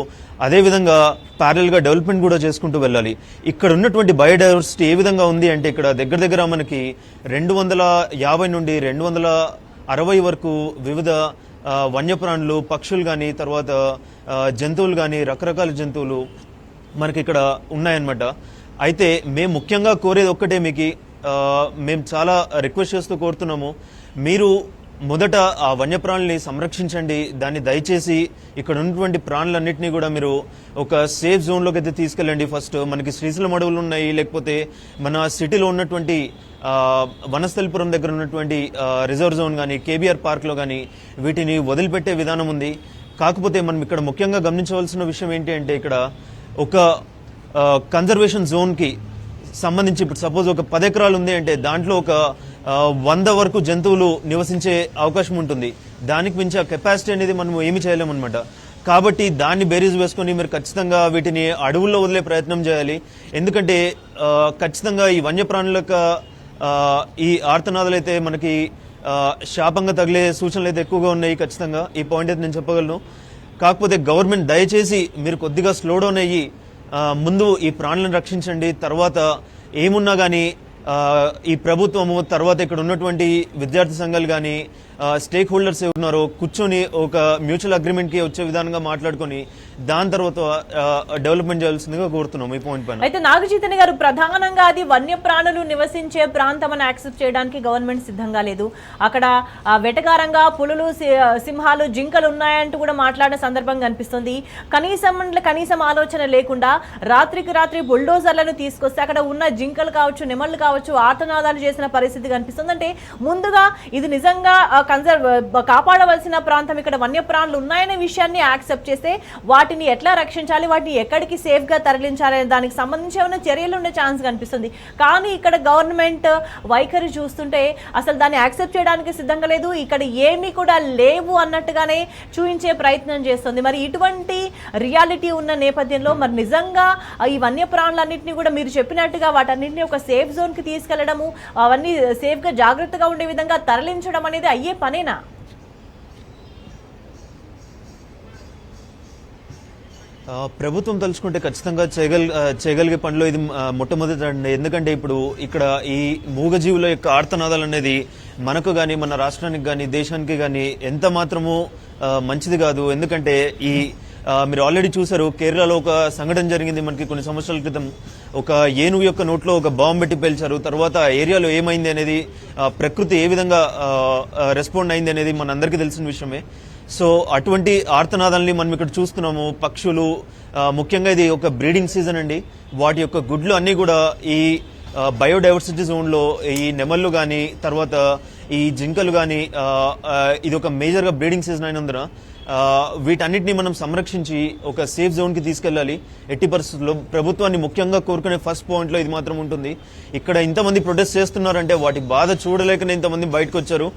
అదేవిధంగా ప్యారల్ గా డెవలప్మెంట్ కూడా చేసుకుంటూ వెళ్ళాలి. ఇక్కడ ఉన్నటువంటి బయోడైవర్సిటీ ఏ విధంగా ఉంది అంటే, ఇక్కడ దగ్గర దగ్గర మనకి 250 నుండి 260 వరకు వివిధ వన్యప్రాణులు, పక్షులు కానీ, తర్వాత జంతువులు కానీ, రకరకాల జంతువులు మనకి ఇక్కడ ఉన్నాయన్నమాట. అయితే మేము ముఖ్యంగా కోరేది ఒక్కటే, మేము చాలా రిక్వెస్ట్ చేస్తూ కోరుతున్నాము, మీరు మొదట ఆ వన్యప్రాణుల్ని సంరక్షించండి. దాన్ని దయచేసి ఇక్కడ ఉన్నటువంటి ప్రాణులన్నింటినీ కూడా మీరు ఒక సేఫ్ జోన్లోకి అయితే తీసుకెళ్ళండి. ఫస్ట్ మనకి శ్రీశైలం అడవులు ఉన్నాయి, లేకపోతే మన సిటీలో ఉన్నటువంటి వనస్థలిపురం దగ్గర ఉన్నటువంటి రిజర్వ్ జోన్ కానీ, కేబీఆర్ పార్క్లో కానీ వీటిని వదిలిపెట్టే విధానం ఉంది. కాకపోతే మనం ఇక్కడ ముఖ్యంగా గమనించవలసిన విషయం ఏంటి అంటే, ఇక్కడ ఒక కన్జర్వేషన్ జోన్కి సంబంధించి ఇప్పుడు సపోజ్ ఒక 10 ఎకరాలు ఉంది అంటే దాంట్లో ఒక 100 వరకు జంతువులు నివసించే అవకాశం ఉంటుంది. దానికి మించి ఆ కెపాసిటీ అనేది మనం ఏమి చేయలేమన్నమాట. కాబట్టి దాన్ని బేరీజ్ వేసుకొని మీరు ఖచ్చితంగా వీటిని అడవుల్లో వదిలే ప్రయత్నం చేయాలి. ఎందుకంటే ఖచ్చితంగా ఈ వన్యప్రాణులకు ఈ ఆర్తనాదాలు అయితే మనకి శాపంగా తగిలే సూచనలు అయితే ఎక్కువగా ఉన్నాయి. ఖచ్చితంగా ఈ పాయింట్ అయితే నేను చెప్పగలను. కాకపోతే గవర్నమెంట్ దయచేసి మీరు కొద్దిగా స్లో డౌన్ అయ్యి ముందు ఈ ప్రాణులను రక్షించండి. తర్వాత ఏమున్నా కానీ ఈ ప్రభుత్వము, తర్వాత ఇక్కడ ఉన్నటువంటి విద్యార్థి సంఘాలు కానీ, స్టేక్ హోల్డర్స్ ఉన్నారో కూర్చొని ఒక మ్యూచువల్ అగ్రిమెంట్కి వచ్చే విధానంగా మాట్లాడుకొని దాని తర్వాత డెవలప్మెంట్ చేయాల్సిందిగా కోరుతున్నాం ఈ పాయింట్ పైన. అయితే నాగచైతన్య గారు, ప్రధానంగా అది వన్యప్రాణులు నివసించే ప్రాంతం అని యాక్సెప్ట్ చేయడానికి గవర్నమెంట్ సిద్ధంగా లేదు. అక్కడ వెటకారంగా పులులు, సింహాలు, జింకలు ఉన్నాయంటూ కూడా మాట్లాడిన సందర్భం కనిపిస్తుంది. కనీసం ఆలోచన లేకుండా రాత్రికి రాత్రి బుల్డోజర్లను తీసుకొస్తే అక్కడ ఉన్న జింకలు కావచ్చు, నెమళ్ళు కావచ్చు, ఆర్తనాదాలు చేసిన పరిస్థితి కనిపిస్తుంది. అంటే ముందుగా ఇది నిజంగా కాపాడవలసిన ప్రాంతం, ఇక్కడ వన్యప్రాణులు ఉన్నాయనే విషయాన్ని యాక్సెప్ట్ చేస్తే వాటిని ఎట్లా రక్షించాలి, వాటిని ఎక్కడికి సేఫ్ గా తరలించాలి అనే దానికి సంబంధించి ఏమైనా చర్యలు ఉండే ఛాన్స్ కనిపిస్తుంది. కానీ ఇక్కడ గవర్నమెంట్ వైఖరి చూస్తుంటే అసలు దాన్ని యాక్సెప్ట్ చేయడానికి సిద్ధంగా లేదు. ఇక్కడ ఏమీ కూడా లేవు అన్నట్టుగానే చూపించే ప్రయత్నం చేస్తుంది. మరి ఇటువంటి రియాలిటీ ఉన్న నేపథ్యంలో మరి నిజంగా ఈ వన్యప్రాణులన్నింటినీ కూడా మీరు చెప్పినట్టుగా వాటన్నింటినీ ఒక సేఫ్ జోన్ కి తీసుకెళ్లడము, అవన్నీ సేఫ్ గా జాగ్రత్తగా ఉండే విధంగా తరలించడం అనేది అయ్యే పనేనా? ప్రభుత్వం తలుచుకుంటే ఖచ్చితంగా చేయగలిగే పనిలో ఇది మొట్టమొదటి అండి. ఎందుకంటే ఇప్పుడు ఇక్కడ ఈ మూగజీవుల యొక్క ఆర్తనాదాలు అనేది మనకు కానీ, మన రాష్ట్రానికి కానీ, దేశానికి కానీ ఎంత మాత్రము మంచిది కాదు. ఎందుకంటే ఈ మీరు ఆల్రెడీ చూసారు, కేరళలో ఒక సంఘటన జరిగింది మనకి కొన్ని సంవత్సరాల క్రితం. ఒక ఏనుగు యొక్క నోట్లో ఒక బాంబు పెట్టి పేల్చారు. తర్వాత ఆ ఏరియాలో ఏమైంది అనేది, ప్రకృతి ఏ విధంగా రెస్పాండ్ అయింది అనేది మనందరికీ తెలిసిన విషయమే. సో అటువంటి ఆర్తనాదాలని మనం ఇక్కడ చూస్తున్నాము. పక్షులు, ముఖ్యంగా ఇది ఒక బ్రీడింగ్ సీజన్ అండి. వాటి యొక్క గుడ్లు అన్నీ కూడా ఈ బయోడైవర్సిటీ జోన్లో ఈ నెమళ్ళు కానీ, తర్వాత ఈ జింకలు కానీ, ఇది ఒక మేజర్గా బ్రీడింగ్ సీజన్ అయినందున వీటన్నిటిని మనం సంరక్షించి ఒక సేఫ్ జోన్కి తీసుకెళ్ళాలి. ఎట్టి పరిస్థితుల్లో ప్రభుత్వాన్ని ముఖ్యంగా కోరుకునే ఫస్ట్ పాయింట్లో ఇది మాత్రం ఉంటుంది. ఇక్కడ ఇంతమంది ప్రొటెస్ట్ చేస్తున్నారంటే వాటి బాధ చూడలేకనే ఇంతమంది బయటకు వచ్చారు.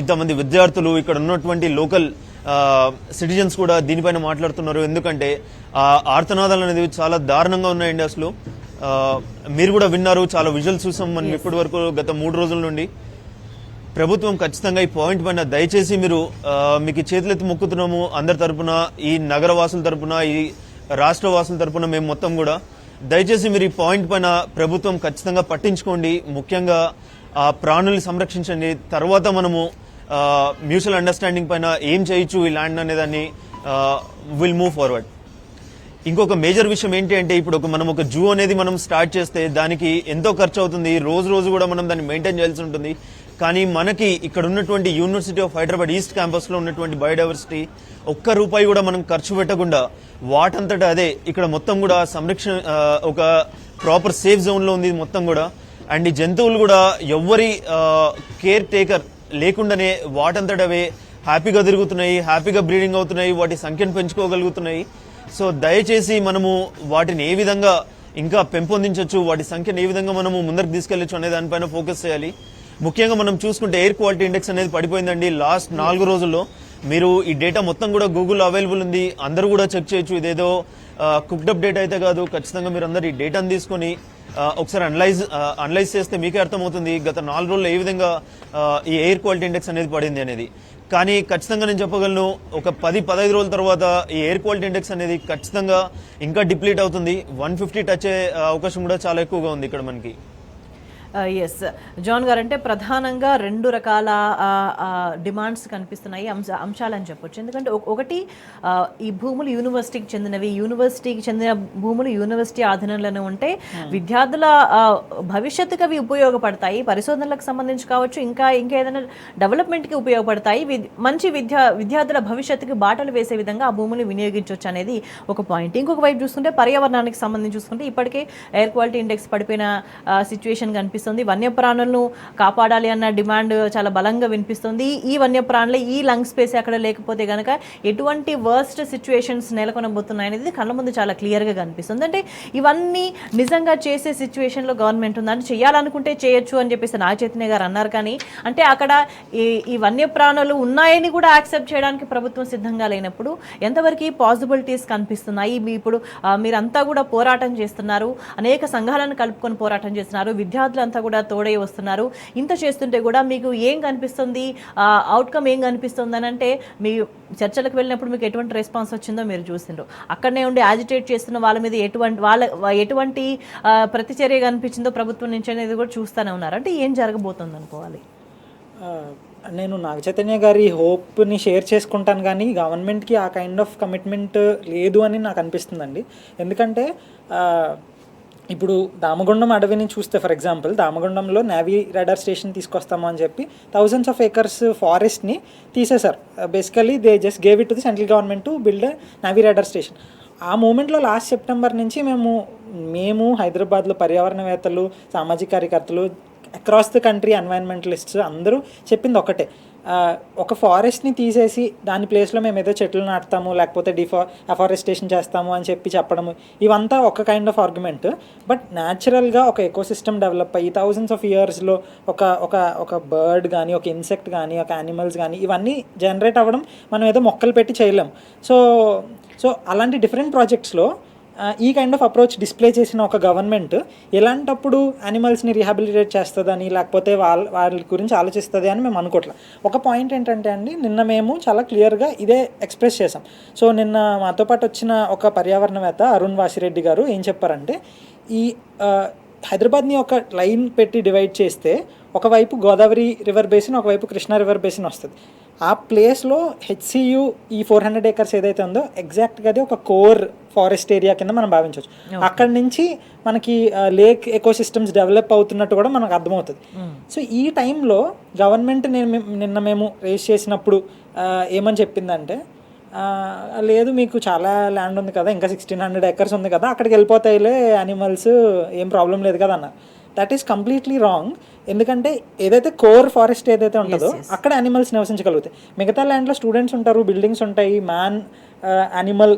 ఇంతమంది విద్యార్థులు, ఇక్కడ ఉన్నటువంటి లోకల్ సిటిజన్స్ కూడా దీనిపైన మాట్లాడుతున్నారు. ఎందుకంటే ఆ ఆర్తనాదాలు అనేది చాలా దారుణంగా ఉన్నాయండి. అసలు మీరు కూడా విన్నారు, చాలా విజువల్స్ చూసాం మనం ఇప్పటి వరకు గత 3 రోజుల నుండి. ప్రభుత్వం ఖచ్చితంగా ఈ పాయింట్ పైన దయచేసి మీరు మీకు చేతులెత్తి మొక్కుతున్నాము అందరి తరపున, ఈ నగర వాసుల తరపున, ఈ రాష్ట్ర వాసుల తరపున మేము మొత్తం కూడా దయచేసి మీరు ఈ పాయింట్ పైన ప్రభుత్వం ఖచ్చితంగా పట్టించుకోండి. ముఖ్యంగా ఆ ప్రాణుల్ని సంరక్షించండి. తర్వాత మనము మ్యూచువల్ అండర్స్టాండింగ్ పైన ఏం చేయొచ్చు ఈ ల్యాండ్ అనేదాన్ని విల్ మూవ్ ఫార్వర్డ్. ఇంకొక మేజర్ విషయం ఏంటి అంటే, ఇప్పుడు మనం ఒక జూ అనేది మనం స్టార్ట్ చేస్తే దానికి ఎంతో ఖర్చు అవుతుంది. రోజు కూడా మనం దాన్ని మెయింటైన్ చేయాల్సి ఉంటుంది. కానీ మనకి ఇక్కడ ఉన్నటువంటి యూనివర్సిటీ ఆఫ్ హైదరాబాద్ ఈస్ట్ క్యాంపస్లో ఉన్నటువంటి బయోడైవర్సిటీ ₹1 కూడా మనం ఖర్చు పెట్టకుండా వాటంతటా అదే ఇక్కడ మొత్తం కూడా సంరక్షణ, ఒక ప్రాపర్ సేఫ్ జోన్లో ఉంది మొత్తం కూడా. అండ్ ఈ జంతువులు కూడా ఎవ్వరి కేర్ టేకర్ లేకుండానే వాటంతటవే హ్యాపీగా తిరుగుతున్నాయి, హ్యాపీగా బ్రీడింగ్ అవుతున్నాయి, వాటి సంఖ్యను పెంచుకోగలుగుతున్నాయి. సో దయచేసి మనము వాటిని ఏ విధంగా ఇంకా పెంపొందించవచ్చు, వాటి సంఖ్యను ఏ విధంగా మనము ముందరికి తీసుకెళ్లొచ్చు అనే దానిపైన ఫోకస్ చేయాలి. ముఖ్యంగా మనం చూసుకుంటే ఎయిర్ క్వాలిటీ ఇండెక్స్ అనేది పడిపోయిందండి లాస్ట్ 4 రోజుల్లో. మీరు ఈ డేటా మొత్తం కూడా గూగుల్లో అవైలబుల్ ఉంది, అందరూ కూడా చెక్ చేయొచ్చు. ఇదేదో కుక్డప్ డేటా అయితే కాదు. ఖచ్చితంగా మీరు అందరు ఈ డేటాను తీసుకొని ఒకసారి అనలైజ్ చేస్తే మీకే అర్థమవుతుంది గత 4 రోజుల్లో ఏ విధంగా ఈ ఎయిర్ క్వాలిటీ ఇండెక్స్ అనేది పడింది అనేది. కానీ ఖచ్చితంగా నేను చెప్పగలను, ఒక 10-15 రోజుల తర్వాత ఈ ఎయిర్ క్వాలిటీ ఇండెక్స్ అనేది ఖచ్చితంగా ఇంకా డిప్లీట్ అవుతుంది. 150 టచ్ అయ్యే అవకాశం కూడా చాలా ఎక్కువగా ఉంది ఇక్కడ మనకి. ఎస్ జాన్ గారు, అంటే ప్రధానంగా 2 రకాల డిమాండ్స్ కనిపిస్తున్నాయి, అంశాలని చెప్పొచ్చు. ఎందుకంటే ఒకటి, ఈ భూములు యూనివర్సిటీకి చెందినవి, యూనివర్సిటీకి చెందిన భూములు యూనివర్సిటీ ఆధీనంలోనే ఉంటే విద్యార్థుల భవిష్యత్తుకి అవి ఉపయోగపడతాయి, పరిశోధనలకు సంబంధించి కావచ్చు, ఇంకా ఏదైనా డెవలప్మెంట్కి ఉపయోగపడతాయి, మంచి విద్యార్థుల భవిష్యత్తుకి బాటలు వేసే విధంగా ఆ భూములు వినియోగించవచ్చు అనేది ఒక పాయింట్. ఇంకొక వైపు చూసుకుంటే పర్యావరణానికి సంబంధించి చూసుకుంటే ఇప్పటికే ఎయిర్ క్వాలిటీ ఇండెక్స్ పడిపోయిన సిచ్యువేషన్ కనిపిస్తుంది. వన్యప్రాణులను కాపాడాలి అన్న డిమాండ్ చాలా బలంగా వినిపిస్తుంది. ఈ వన్యప్రాణులు ఈ లంగ్ స్పేస్ అక్కడ లేకపోతే కనుక ఎటువంటి వర్స్ట్ సిచ్యువేషన్స్ నెలకొనబోతున్నాయి అనేది కళ్ళ ముందు చాలా క్లియర్గా కనిపిస్తుంది. అంటే ఇవన్నీ నిజంగా చేసే సిచ్యువేషన్లో గవర్నమెంట్ ఉందని, చేయాలనుకుంటే చేయొచ్చు అని చెప్పేసి నాగ చైతన్య గారు అన్నారు. కానీ అంటే అక్కడ ఈ వన్యప్రాణులు ఉన్నాయని కూడా యాక్సెప్ట్ చేయడానికి ప్రభుత్వం సిద్ధంగా లేనప్పుడు ఎంతవరకు పాసిబిలిటీస్ కనిపిస్తున్నాయి? ఇప్పుడు మీరంతా కూడా పోరాటం చేస్తున్నారు, అనేక సంఘాలను కలుపుకొని పోరాటం చేస్తున్నారు, విద్యార్థులు కూడా తోడై వస్తున్నారు. ఇంత చేస్తుంటే కూడా మీకు ఏం కనిపిస్తుంది, అవుట్కమ్ ఏం కనిపిస్తుంది అని అంటే, మీ చర్చలకు వెళ్ళినప్పుడు మీకు ఎటువంటి రెస్పాన్స్ వచ్చిందో మీరు చూసిండ్రు. అక్కడనే ఉండి యాజిటేట్ చేస్తున్న వాళ్ళ మీద ఎటువంటి ప్రతిచర్య కనిపించిందో ప్రభుత్వం నుంచి అనేది కూడా చూస్తూనే ఉన్నారు. అంటే ఏం జరగబోతుంది అనుకోవాలి? నేను నాగ చైతన్య గారి హోప్ని షేర్ చేసుకుంటాను, కానీ గవర్నమెంట్కి ఆ కైండ్ ఆఫ్ కమిట్మెంట్ లేదు అని నాకు అనిపిస్తుందండి. ఎందుకంటే ఇప్పుడు దామగుండం అడవిని చూస్తే, ఫర్ ఎగ్జాంపుల్ దామగుండంలో నేవీ రాడార్ స్టేషన్ తీసుకొస్తాము అని చెప్పి థౌజండ్స్ ఆఫ్ ఏకర్స్ ఫారెస్ట్ని తీసేశారు. Basically they just gave it to the central government to build navy radar station. ఆ మూమెంట్లో లాస్ట్ సెప్టెంబర్ నుంచి మేము హైదరాబాద్లో పర్యావరణవేత్తలు, సామాజిక కార్యకర్తలు, అక్రాస్ ద కంట్రీ ఎన్వైరన్మెంటలిస్ట్స్ అందరూ చెప్పింది ఒకటే, ఒక ఫారెస్ట్ని తీసేసి దాని ప్లేస్లో మేము ఏదో చెట్లు నాటుతాము, లేకపోతే అఫారెస్టేషన్ చేస్తాము అని చెప్పడము, ఇవంతా ఒక కైండ్ ఆఫ్ ఆర్గ్యుమెంట్. బట్ న్యాచురల్గా ఒక ఎకోసిస్టమ్ డెవలప్ అయ్యి థౌజండ్స్ ఆఫ్ ఇయర్స్లో ఒక బర్డ్ కానీ, ఒక ఇన్సెక్ట్ కానీ, ఒక యానిమల్స్ కానీ ఇవన్నీ జనరేట్ అవ్వడం మనం ఏదో మొక్కలు పెట్టి చేయలేం. సో అలాంటి డిఫరెంట్ ప్రాజెక్ట్స్లో ఈ కైండ్ ఆఫ్ అప్రోచ్ డిస్ప్లే చేసిన ఒక గవర్నమెంట్ ఎలాంటప్పుడు యానిమల్స్ని రీహాబిలిటేట్ చేస్తుందని, లేకపోతే వాళ్ళ గురించి ఆలోచిస్తుంది అని మేము అనుకోవట్లేదు. ఒక పాయింట్ ఏంటంటే అండి, నిన్న మేము చాలా క్లియర్గా ఇదే ఎక్స్ప్రెస్ చేసాం. సో నిన్న మాతో పాటు వచ్చిన ఒక పర్యావరణవేత్త అరుణ్ వాసిరెడ్డి గారు ఏం చెప్పారంటే, ఈ హైదరాబాద్ని ఒక లైన్ పెట్టి డివైడ్ చేస్తే ఒకవైపు గోదావరి రివర్ బేసిన్, ఒకవైపు కృష్ణా రివర్ బేసిన్ వస్తుంది. ఆ ప్లేస్లో హెచ్సియు ఈ 400 acres ఏదైతే ఉందో ఎగ్జాక్ట్గా అది ఒక కోర్ ఫారెస్ట్ ఏరియా కింద మనం భావించవచ్చు. అక్కడి నుంచి మనకి లేక్ ఎకోసిస్టమ్స్ డెవలప్ అవుతున్నట్టు కూడా మనకు అర్థమవుతుంది. సో ఈ టైంలో గవర్నమెంట్ నిన్న మేము రేస్ చేసినప్పుడు ఏమని చెప్పిందంటే, లేదు మీకు చాలా ల్యాండ్ ఉంది కదా, ఇంకా 1600 acres ఉంది కదా, అక్కడికి వెళ్ళిపోతాయిలే యానిమల్స్, ఏం ప్రాబ్లం లేదు కదా అన్నారు. That is completely wrong. ఎందుకంటే ఏదైతే కోర్ ఫారెస్ట్ ఏదైతే ఉంటుందో అక్కడ యానిమల్స్ నివసించగలుగుతాయి. మిగతా ల్యాండ్లో స్టూడెంట్స్ ఉంటారు, బిల్డింగ్స్ ఉంటాయి, మ్యాన్ యానిమల్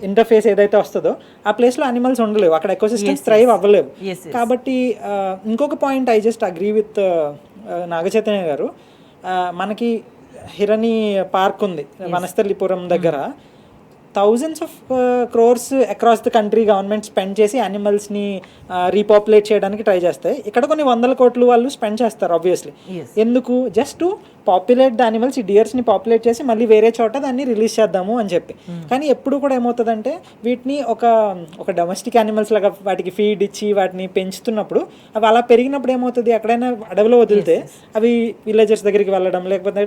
ఇంటర్ఫేస్ ఏదైతే వస్తుందో ఆ ప్లేస్లో యానిమల్స్ ఉండలేవు, అక్కడ ఎకోసిస్టమ్స్ థ్రైవ్ అవ్వలేవు. కాబట్టి ఇంకొక point I just agree with Naga Chaitanya గారు. మనకి హిరణి పార్క్ ఉంది వనస్థలిపురం దగ్గర. Thousands of crores across the country government spend చేసి యానిమల్స్ని రీపాపులేట్ చేయడానికి ట్రై చేస్తాయి. ఇక్కడ కొన్ని 100 కోట్లు వాళ్ళు స్పెండ్ చేస్తారు ఆబ్వియస్లీ. ఎందుకు? Just to populate the animals. ఈ డియర్స్ని పాపులేట్ చేసి మళ్ళీ వేరే చోట దాన్ని రిలీజ్ చేద్దాము అని చెప్పి. కానీ ఎప్పుడు కూడా ఏమవుతుందంటే వీటిని ఒక డొమెస్టిక్ యానిమల్స్ లాగా వాటికి ఫీడ్ ఇచ్చి వాటిని పెంచుతున్నప్పుడు అవి అలా పెరిగినప్పుడు ఏమవుతుంది, ఎక్కడైనా అడవిలో వదిలితే అవి విలేజర్స్ దగ్గరికి వెళ్ళడం, లేకపోతే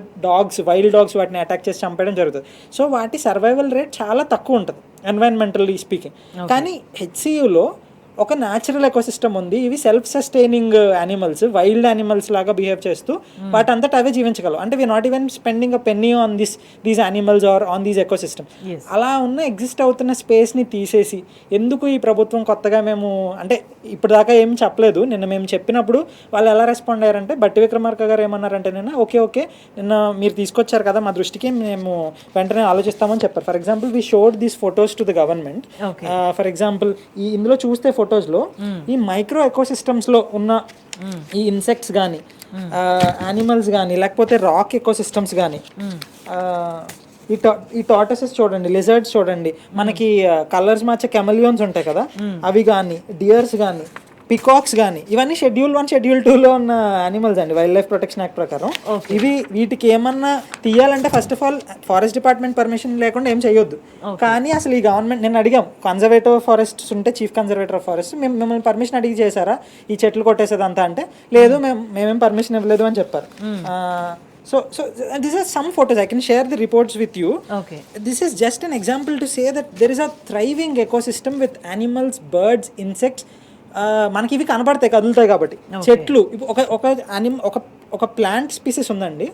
వైల్డ్ డాగ్స్ వాటిని అటాక్ చేసి చంపేయడం జరుగుతుంది. సో వాటి సర్వైవల్ రేట్ చాలా తక్కువ ఉంటుంది ఎన్వైరన్మెంటల్లీ స్పీకింగ్. కానీ హెచ్సియులో ఒక న్యాచురల్ ఎకోసిస్టమ్ ఉంది. ఇవి self sustaining animals, wild animals లాగా బిహేవ్ చేస్తూ వాటంతట అవే జీవించగలవు. అంటే we're not even spending a penny on these animals or on these ecosystem. అలా ఉన్న ఎగ్జిస్ట్ అవుతున్న స్పేస్ని తీసేసి ఎందుకు ఈ ప్రభుత్వం కొత్తగా మేము అంటే ఇప్పటిదాకా ఏం చెప్పలేదు. నిన్న మేము చెప్పినప్పుడు వాళ్ళు ఎలా రెస్పాండ్ అయ్యారంటే, బట్టి విక్రమార్క గారు ఏమన్నారంటే నిన్న ఓకే నిన్న మీరు తీసుకొచ్చారు కదా మా దృష్టికి, మేము వెంటనే ఆలోచిస్తామని చెప్పారు. For example we showed these photos to the government. For example ఇందులో చూస్తే ఫొటోస్లో ఈ మైక్రో ఎకోసిస్టమ్స్లో ఉన్న ఈ ఇన్సెక్ట్స్ కానీ, యానిమల్స్ కానీ, లేకపోతే రాక్ ఎకోసిస్టమ్స్ కానీ, ఈ టార్టసెస్ చూడండి, లిజర్డ్స్ చూడండి, మనకి కలర్స్ మార్చే కెమెలియోన్స్ ఉంటాయి కదా అవి కానీ, డియర్స్ కానీ, పికాక్స్ కానీ, ఇవన్నీ షెడ్యూల్ 1 షెడ్యూల్ 2లో ఉన్న యానిమల్స్ అండి వైల్డ్ లైఫ్ ప్రొటెక్షన్ యాక్ట్ ప్రకారం. వీటికి ఏమన్నా తీయాలంటే first of all forest department permission లేకుండా ఏం చేయొద్దు. కానీ అసలు ఈ గవర్నమెంట్, నేను అడిగాం కన్జర్వేటివ్ ఫారెస్ట్స్ ఉంటే చీఫ్ కన్జర్వేటర్ ఆఫ్ ఫారెస్ట్, మిమ్మల్ని పర్మిషన్ అడిగి చేశారా ఈ చెట్లు కొట్టేసేదంతా అంటే, లేదు మేమేం పర్మిషన్ ఇవ్వలేదు అని చెప్పారు. So this is some photos. I can share the reports with you. Okay. This is just an example to say that there is a thriving ecosystem with animals, birds, insects. మనకి ఇవి కనబడతాయి, కదులుతాయి కాబట్టి. చెట్లు ఒక ప్లాంట్ స్పీసీస్ ఉందండి.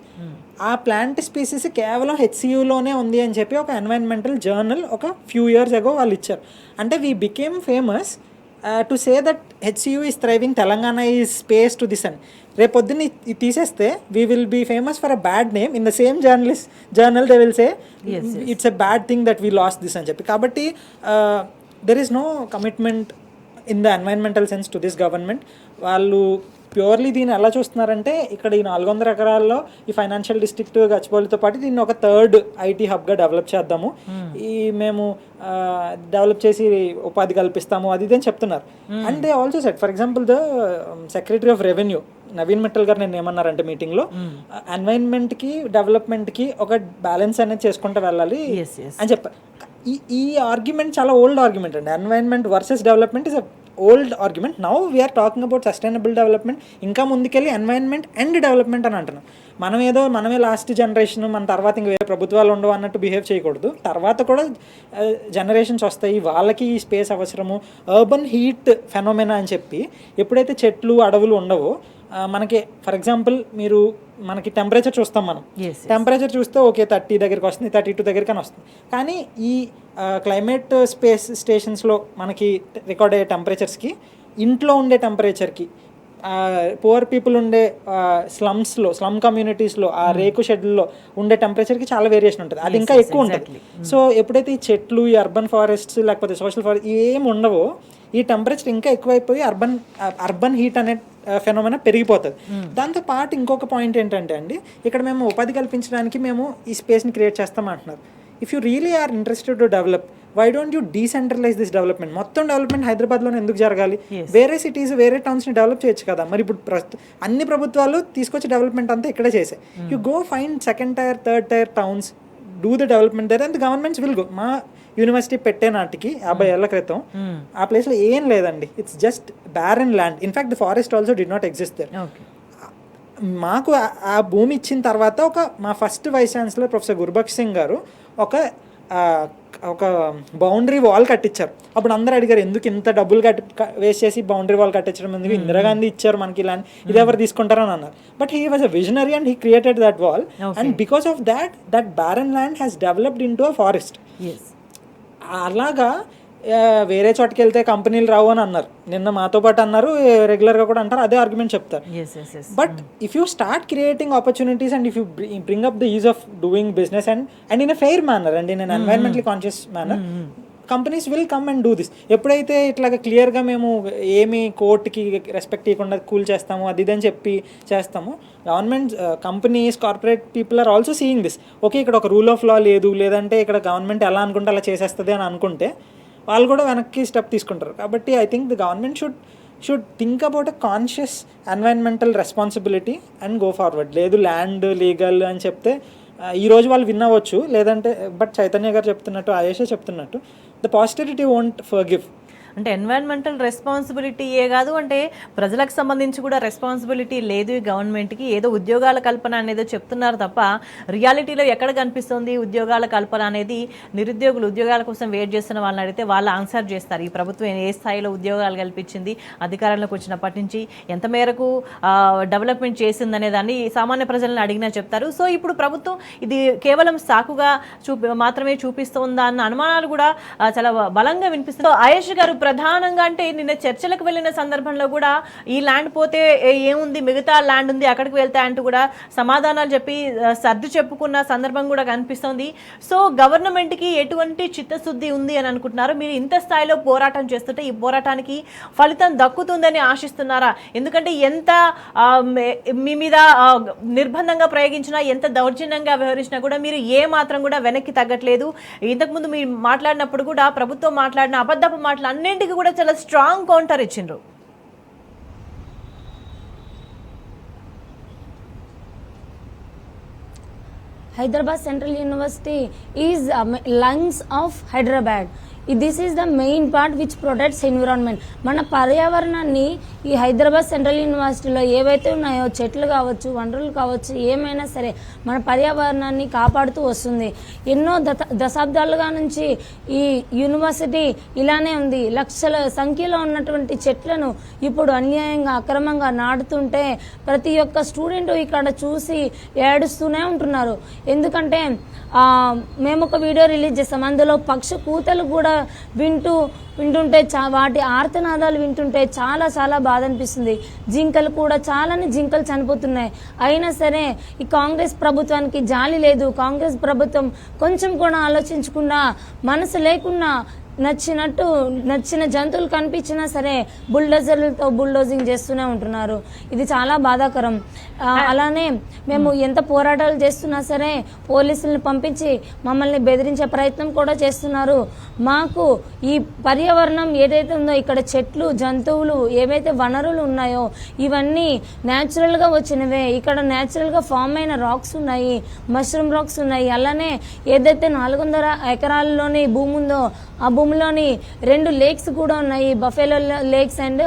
ఆ ప్లాంట్ స్పీసీస్ కేవలం హెచ్సియులోనే ఉంది అని చెప్పి ఒక ఎన్వైరన్మెంటల్ జర్నల్ ఒక ఫ్యూ ఇయర్స్ అగో వాళ్ళు ఇచ్చారు. అంటే we became famous to say that HCU is thriving, Telangana is space to this అని. రేపొద్దుని తీసేస్తే we will be famous for a bad name in the same journal they will say it's a bad thing that we lost this అని చెప్పి. కాబట్టి there is no commitment in the environmental sense to this government. వాళ్ళు ప్యూర్లీ దీన్ని ఎలా చూస్తున్నారంటే, ఇక్కడ ఈ 400 ఎకరాల్లో ఈ ఫైనాన్షియల్ డిస్ట్రిక్ట్ గచ్చిబౌలితో పాటు దీన్ని ఒక థర్డ్ ఐటీ హబ్గా డెవలప్ చేద్దాము, మేము డెవలప్ చేసి ఉపాధి కల్పిస్తాము అది ఇది అని చెప్తున్నారు. And they also set, for example the secretary of revenue Naveen Mittal గారు నేను ఏమన్నారంటే మీటింగ్లో, ఎన్వైరన్మెంట్కి డెవలప్మెంట్కి ఒక బ్యాలెన్స్ అనేది చేసుకుంటూ వెళ్ళాలి అని చెప్పారు. ఈ ఆర్గ్యుమెంట్ చాలా ఓల్డ్ ఆర్గ్యుమెంట్ అండి. Environment versus development is a old argument. Now we're talking about sustainable development. ఇంకా ముందుకెళ్ళి ఎన్వైరన్మెంట్ అండ్ డెవలప్మెంట్ అని అంటున్నాం. మనమే లాస్ట్ జనరేషన్, మన తర్వాత ఇంక వేరే ప్రభుత్వాలు ఉండవు అన్నట్టు బిహేవ్ చేయకూడదు. తర్వాత కూడా జనరేషన్స్ వస్తాయి, వాళ్ళకి ఈ స్పేస్ అవసరము. అర్బన్ హీట్ ఫెనోమెనా అని చెప్పి ఎప్పుడైతే చెట్లు అడవులు ఉండవో మనకి, ఫర్ ఎగ్జాంపుల్ మనకి టెంపరేచర్ చూస్తాం, మనం టెంపరేచర్ చూస్తే ఓకే 30 దగ్గరికి వస్తుంది, 32 దగ్గరికి అని వస్తుంది. కానీ ఈ క్లైమేట్ స్టేషన్స్లో మనకి రికార్డ్ అయ్యే టెంపరేచర్స్కి, ఇంట్లో ఉండే టెంపరేచర్కి, పువర్ పీపుల్ ఉండే స్లమ్ కమ్యూనిటీస్లో ఆ రేకు షెడ్లో ఉండే టెంపరేచర్కి చాలా వేరియేషన్ ఉంటుంది. అది ఇంకా ఎక్కువ ఉంటుంది. సో ఎప్పుడైతే ఈ చెట్లు, ఈ అర్బన్ ఫారెస్ట్స్ లేకపోతే సోషల్ ఫారెస్ట్ ఏమి ఉండవో ఈ టెంపరేచర్ ఇంకా ఎక్కువైపోయి అర్బన్ హీట్ అనే ఫెనోమెనా పెరిగిపోతుంది. దాంతో పాటు ఇంకొక పాయింట్ ఏంటంటే అండి, ఇక్కడ మేము ఉపాధి కల్పించడానికి మేము ఈ స్పేస్ని క్రియేట్ చేస్తామంటున్నారు. If you really are interested to develop, why don't you decentralize this development? మొత్తం డెవలప్మెంట్ హైదరాబాద్లోనే ఎందుకు జరగాలి? వేరే సిటీస్, వేరే టౌన్స్ని డెవలప్ చేయొచ్చు కదా. మరి ఇప్పుడు అన్ని ప్రభుత్వాలు తీసుకొచ్చి డెవలప్మెంట్ అంతా ఇక్కడే చేసాయి. You go find second tier, third tier towns, do the development there and the governments will go. University పెట్టే నాటికి 50 ఏళ్ల క్రితం ఆ ప్లేస్లో ఏం లేదండి. It's just barren land. In fact the forest also did not exist there. మాకు ఆ భూమి ఇచ్చిన తర్వాత మా first vice chancellor professor Gurbaksh Singh గారు ఒక బౌండరీ వాల్ కట్టించారు. అప్పుడు అందరూ అడిగారు, ఎందుకు ఇంత డబ్బులు వేస్ట్ చేసి బౌండరీ వాల్ కట్టించడం ఎందుకు, ఇందిరాగాంధీ ఇచ్చారు మనకి ల్యాండ్, ఇది ఎవరు తీసుకుంటారని అన్నారు. But he was a visionary and he created that wall and because of that barren land has developed in to a forest. అలాగా వేరే చోటుకి వెళ్తే కంపెనీలు రావు అని అన్నారు, నిన్న మాతో పాటు అన్నారు, రెగ్యులర్గా కూడా అంటారు, అదే ఆర్గ్యుమెంట్ చెప్తారు. But if you start creating opportunities and if you bring up the is of doing business and in a fair manner and in an environmentally conscious manner, companies will come and do this. ఎప్పుడైతే ఇట్లాగా క్లియర్గా మేము ఏమి కోర్టుకి రెస్పెక్ట్ ఇవ్వకుండా కూల్ చేస్తాము అది ఇదని చెప్పి చేస్తాము, government companies corporate people are also seeing this. Okay, ఇక్కడ ఒక రూల్ ఆఫ్ లా లేదు, లేదంటే ఇక్కడ గవర్నమెంట్ ఎలా అనుకుంటే అలా చేసేస్తుంది అని అనుకుంటే వాళ్ళు కూడా వెనక్కి స్టెప్ తీసుకుంటారు. కాబట్టి I think the government should think about a conscious environmental responsibility and go forward. లేదు ల్యాండ్ లీగల్ అని చెప్తే ఈరోజు వాళ్ళు విన్ అవ్వచ్చు, లేదంటే బట్ చైతన్య గారు చెప్తున్నట్టు, ఆయేషా చెప్తున్నట్టు, ద పాస్టరిటీ వోంట్ ఫర్గివ్. అంటే ఎన్వైరన్మెంటల్ రెస్పాన్సిబిలిటీయే కాదు, అంటే ప్రజలకు సంబంధించి కూడా రెస్పాన్సిబిలిటీ లేదు ఈ గవర్నమెంట్కి. ఏదో ఉద్యోగాల కల్పన అనేది చెప్తున్నారు తప్ప రియాలిటీలో ఎక్కడ కనిపిస్తుంది ఉద్యోగాల కల్పన అనేది? నిరుద్యోగులు ఉద్యోగాల కోసం వెయిట్ చేస్తున్న వాళ్ళని అడిగితే వాళ్ళు ఆన్సర్ చేస్తారు. ఈ ప్రభుత్వం ఏ స్థాయిలో ఉద్యోగాలు కల్పించింది, అధికారంలోకి వచ్చినప్పటి నుంచి ఎంత మేరకు డెవలప్మెంట్ చేసిందనే దాన్ని సామాన్య ప్రజలను అడిగినా చెప్తారు. సో ఇప్పుడు ప్రభుత్వం ఇది కేవలం సాకుగా మాత్రమే చూపిస్తుందా అన్న అనుమానాలు కూడా చాలా బలంగా వినిపిస్తుంది. ఆయేష్ గారు, ప్రధానంగా అంటే నిన్న చర్చలకు వెళ్ళిన సందర్భంలో కూడా ఈ ల్యాండ్ పోతే ఏముంది, మిగతా ల్యాండ్ ఉంది అక్కడికి వెళ్తే అంటూ కూడా సమాధానాలు చెప్పి సర్దు చెప్పుకున్న సందర్భం కూడా కనిపిస్తుంది. సో గవర్నమెంట్కి ఎటువంటి చిత్తశుద్ధి ఉంది అని అనుకుంటున్నారు? మీరు ఇంత స్థాయిలో పోరాటం చేస్తుంటే ఈ పోరాటానికి ఫలితం దక్కుతుందని ఆశిస్తున్నారా? ఎందుకంటే ఎంత మీ మీద నిర్బంధంగా ప్రయోగించినా, ఎంత దౌర్జన్యంగా వ్యవహరించినా కూడా మీరు ఏ మాత్రం కూడా వెనక్కి తగ్గట్లేదు. ఇంతకుముందు మీరు మాట్లాడినప్పుడు కూడా ప్రభుత్వం మాట్లాడిన అబద్ధపు మాటలు అన్నింటికి కూడా చాలా స్ట్రాంగ్ కౌంటర్ ఇచ్చిండ్రు. Hyderabad Central University is lungs of Hyderabad. This is the main part which protects environment. మన పర్యావరణాన్ని ఈ హైదరాబాద్ సెంట్రల్ యూనివర్సిటీలో ఏవైతే ఉన్నాయో, చెట్లు కావచ్చు, వనరులు కావచ్చు, ఏమైనా సరే మన పర్యావరణాన్ని కాపాడుతూ వస్తుంది. ఎన్నో దశాబ్దాలుగా నుంచి ఈ యూనివర్సిటీ ఇలానే ఉంది. లక్షల సంఖ్యలో ఉన్నటువంటి చెట్లను ఇప్పుడు అన్యాయంగా అక్రమంగా నాటుతుంటే ప్రతి ఒక్క స్టూడెంట్ ఇక్కడ చూసి ఏడుస్తూనే ఉంటున్నారు. ఎందుకంటే మేము ఒక వీడియో రిలీజ్ చేస్తాం, అందులో పక్షి కూతలు కూడా వింటుంటే వాటి ఆర్తనాదాలు వింటుంటే చాలా చాలా బాధ అనిపిస్తుంది. జింకలు కూడా చాలానే జింకలు చనిపోతున్నాయి. అయినా సరే ఈ కాంగ్రెస్ ప్రభుత్వానికి జాలి లేదు. కాంగ్రెస్ ప్రభుత్వం కొంచెం కూడా ఆలోచించకుండా, మనసు లేకుండా నచ్చిన జంతువులు కనిపించినా సరే బుల్డోజర్లతో బుల్డోజింగ్ చేస్తూనే ఉంటున్నారు. ఇది చాలా బాధాకరం. అలానే మేము ఎంత పోరాటాలు చేస్తున్నా సరే పోలీసులను పంపించి మమ్మల్ని బెదిరించే ప్రయత్నం కూడా చేస్తున్నారు. మాకు ఈ పర్యావరణం ఏదైతే ఉందో, ఇక్కడ చెట్లు, జంతువులు, ఏవైతే వనరులు ఉన్నాయో ఇవన్నీ న్యాచురల్గా వచ్చినవే. ఇక్కడ న్యాచురల్గా ఫామ్ అయిన రాక్స్ ఉన్నాయి, మష్రూమ్ రాక్స్ ఉన్నాయి. అలానే ఏదైతే 400 ఎకరాల్లోని భూమి ఉందో ఆ భూమిలోని 2 లేక్స్ కూడా ఉన్నాయి, buffalo lakes and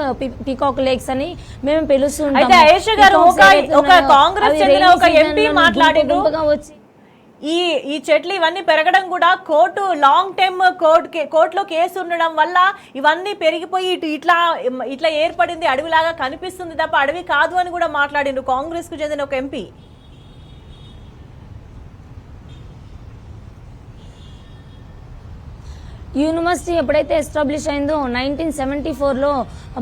peacock lakes అని మేము పిలుస్తుంటాం. ఈ చెట్లు ఇవన్నీ పెరగడం కూడా కోర్టు లాంగ్ టైమ్ కోర్టులో కేసు ఉండడం వల్ల ఇవన్నీ పెరిగిపోయి ఇట్లా ఏర్పడింది, అడవిలాగా కనిపిస్తుంది తప్ప అడవి కాదు అని కూడా మాట్లాడిండ్రు కాంగ్రెస్ కు చెందిన ఒక ఎంపీ. యూనివర్సిటీ ఎప్పుడైతే ఎస్టాబ్లిష్ అయిందో 1974లో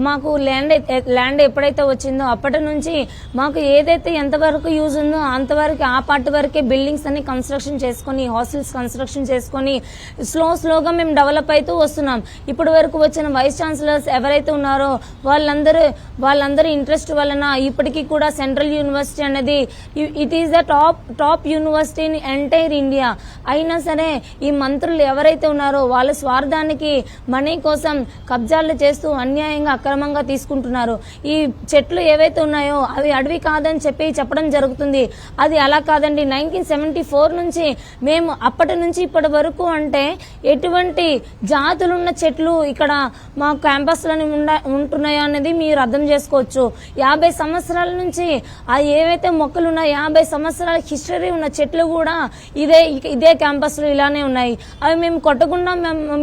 మాకు ల్యాండ్ ఎప్పుడైతే వచ్చిందో అప్పటి నుంచి మాకు ఏదైతే ఎంతవరకు యూజ్ ఉందో అంతవరకు ఆ పార్ట్ వరకే బిల్డింగ్స్ అన్ని కన్స్ట్రక్షన్ చేసుకొని, హాస్టల్స్ కన్స్ట్రక్షన్ చేసుకొని స్లోగా మేము డెవలప్ అవుతూ వస్తున్నాం. ఇప్పటి వరకు వచ్చిన వైస్ ఛాన్సలర్స్ ఎవరైతే ఉన్నారో వాళ్ళందరూ ఇంట్రెస్ట్ వలన ఇప్పటికీ కూడా సెంట్రల్ యూనివర్సిటీ అనేది it is the top university in entire India. అయినా సరే ఈ మంత్రులు ఎవరైతే ఉన్నారో వాళ్ళ స్వార్థానికి మనీ కోసం కబ్జాలు చేస్తూ అన్యాయంగా అక్రమంగా తీసుకుంటున్నారు. ఈ చెట్లు ఏవైతే ఉన్నాయో అవి అడవి కాదని చెప్పడం జరుగుతుంది. అది అలా కాదండి. 1974 నుంచి మేము అప్పటి నుంచి ఇప్పటి వరకు అంటే ఎటువంటి జాతులున్న చెట్లు ఇక్కడ మా క్యాంపస్లోని ఉంటున్నాయో అనేది మీరు అర్థం చేసుకోవచ్చు. 50 సంవత్సరాల నుంచి ఆ ఏవైతే మొక్కలు ఉన్నాయో 50 సంవత్సరాల హిస్టరీ ఉన్న చెట్లు కూడా ఇదే క్యాంపస్లో ఇలానే ఉన్నాయి. అవి మేము కొట్టకుండా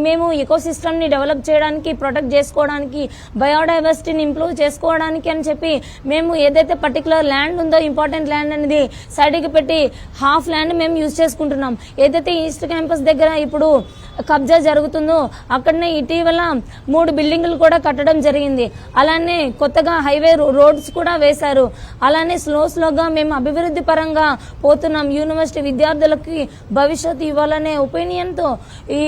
మేము ఎకోసిస్టమ్ని డెవలప్ చేయడానికి, ప్రొటెక్ట్ చేసుకోవడానికి, బయోడైవర్సిటీని ఇంప్రూవ్ చేసుకోవడానికి అని చెప్పి మేము ఏదైతే పర్టికులర్ ల్యాండ్ ఉందో ఇంపార్టెంట్ ల్యాండ్ అనేది సైడ్కి పెట్టి హాఫ్ ల్యాండ్ మేము యూజ్ చేసుకుంటున్నాం. ఏదైతే ఈస్ట్ క్యాంపస్ దగ్గర ఇప్పుడు కబ్జా జరుగుతుందో అక్కడనే ఇటీవల 3 బిల్డింగులు కూడా కట్టడం జరిగింది. అలానే కొత్తగా హైవే రోడ్స్ కూడా వేశారు. అలానే స్లోగా మేము అభివృద్ధి పరంగా పోతున్నాం. యూనివర్సిటీ విద్యార్థులకి భవిష్యత్తు ఇవ్వాలనే ఒపీనియన్తో ఈ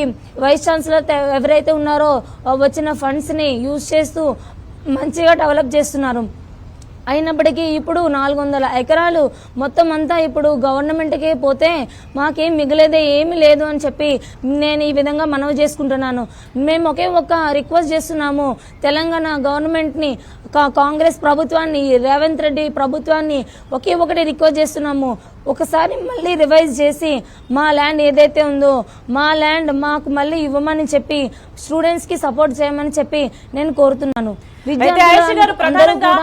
వైస్ ఛాన్సలర్ ఎవరైతే ఉన్నారో వచ్చిన ఫండ్స్ని యూజ్ చేస్తూ మంచిగా డెవలప్ చేస్తున్నారు. అయినప్పటికీ ఇప్పుడు 400 ఎకరాలు మొత్తం అంతా ఇప్పుడు గవర్నమెంట్కే పోతే మాకేం మిగిలేదే ఏమీ లేదు అని చెప్పి నేను ఈ విధంగా మనవి చేసుకుంటున్నాను. మేము ఒక్క రిక్వెస్ట్ చేస్తున్నాము. తెలంగాణ గవర్నమెంట్ని, కాంగ్రెస్ ప్రభుత్వాన్ని, రేవంత్ రెడ్డి ప్రభుత్వాన్ని ఒకటి రిక్వెస్ట్ చేస్తున్నాము. ఒకసారి మళ్ళీ రివైజ్ చేసి మా ల్యాండ్ ఏదైతే ఉందో మా ల్యాండ్ మాకు మళ్ళీ ఇవ్వమని చెప్పి స్టూడెంట్స్కి సపోర్ట్ చేయమని చెప్పి నేను కోరుతున్నాను. ప్రధానంగా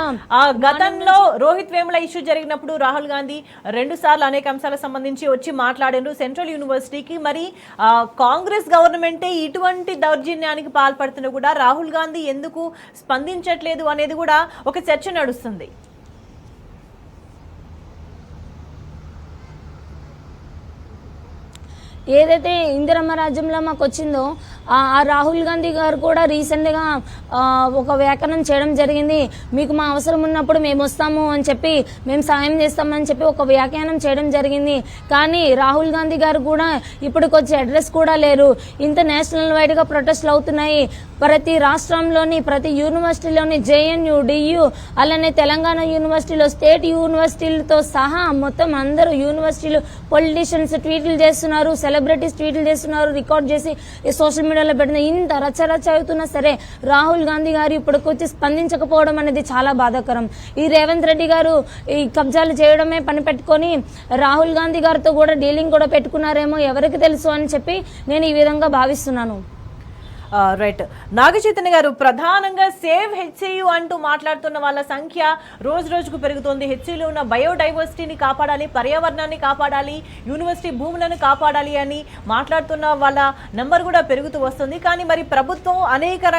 గతంలో రోహిత్ వేముల ఇష్యూ జరిగినప్పుడు రాహుల్ గాంధీ 2 సార్లు అనేక అంశాలకు సంబంధించి వచ్చి మాట్లాడారు సెంట్రల్ యూనివర్సిటీకి. మరి కాంగ్రెస్ గవర్నమెంటే ఇటువంటి దౌర్జన్యానికి పాల్పడుతున్నా కూడా రాహుల్ గాంధీ ఎందుకు స్పందించట్లేదు అనేది కూడా ఒక చర్చ నడుస్తుంది. ఏదైతే ఇందిరమ్మ రాజ్యంలో మాకు వచ్చిందో ఆ రాహుల్ గాంధీ గారు కూడా రీసెంట్గా ఒక వ్యాఖ్యానం చేయడం జరిగింది. మీకు మా అవసరం ఉన్నప్పుడు మేము వస్తాము అని చెప్పి, మేము సాయం చేస్తామని చెప్పి ఒక వ్యాఖ్యానం చేయడం జరిగింది. కానీ రాహుల్ గాంధీ గారు కూడా ఇప్పటికొచ్చే అడ్రస్ కూడా లేరు. ఇంత నేషనల్ వైడ్గా ప్రొటెస్ట్లు అవుతున్నాయి. ప్రతి రాష్ట్రంలోని ప్రతి యూనివర్సిటీలోని JNU, DU అలానే తెలంగాణ యూనివర్సిటీలో, స్టేట్ యూనివర్సిటీలతో సహా మొత్తం అందరూ యూనివర్సిటీలు పొలిటీషియన్స్ ట్వీట్లు చేస్తున్నారు, సెలబ్రిటీస్ ట్వీట్లు చేస్తున్నారు, రికార్డ్ చేసి సోషల్ మీడియాలో పెట్టిన. ఇంత రచ్చ అవుతున్నా సరే రాహుల్ గాంధీ గారు ఇప్పటికొచ్చి స్పందించకపోవడం అనేది చాలా బాధాకరం. ఈ రేవంత్ రెడ్డి గారు ఈ కబ్జాలు చేయడమే పని పెట్టుకొని రాహుల్ గాంధీ గారితో కూడా డీలింగ్ కూడా పెట్టుకున్నారేమో ఎవరికి తెలుసు అని చెప్పి నేను ఈ విధంగా భావిస్తున్నాను. రైట్. నాగచైతన్య గారు, ప్రధానంగా సేవ్ HCU అంటూ మాట్లాడుతున్న వాళ్ళ సంఖ్య రోజు రోజుకు పెరుగుతోంది. HCUలో ఉన్న బయోడైవర్సిటీని కాపాడాలి, పర్యావరణాన్ని కాపాడాలి, యూనివర్సిటీ భూములను కాపాడాలి అని మాట్లాడుతున్న వాళ్ళ నెంబర్ కూడా పెరుగుతూ వస్తుంది. కానీ మరి ప్రభుత్వం అనేక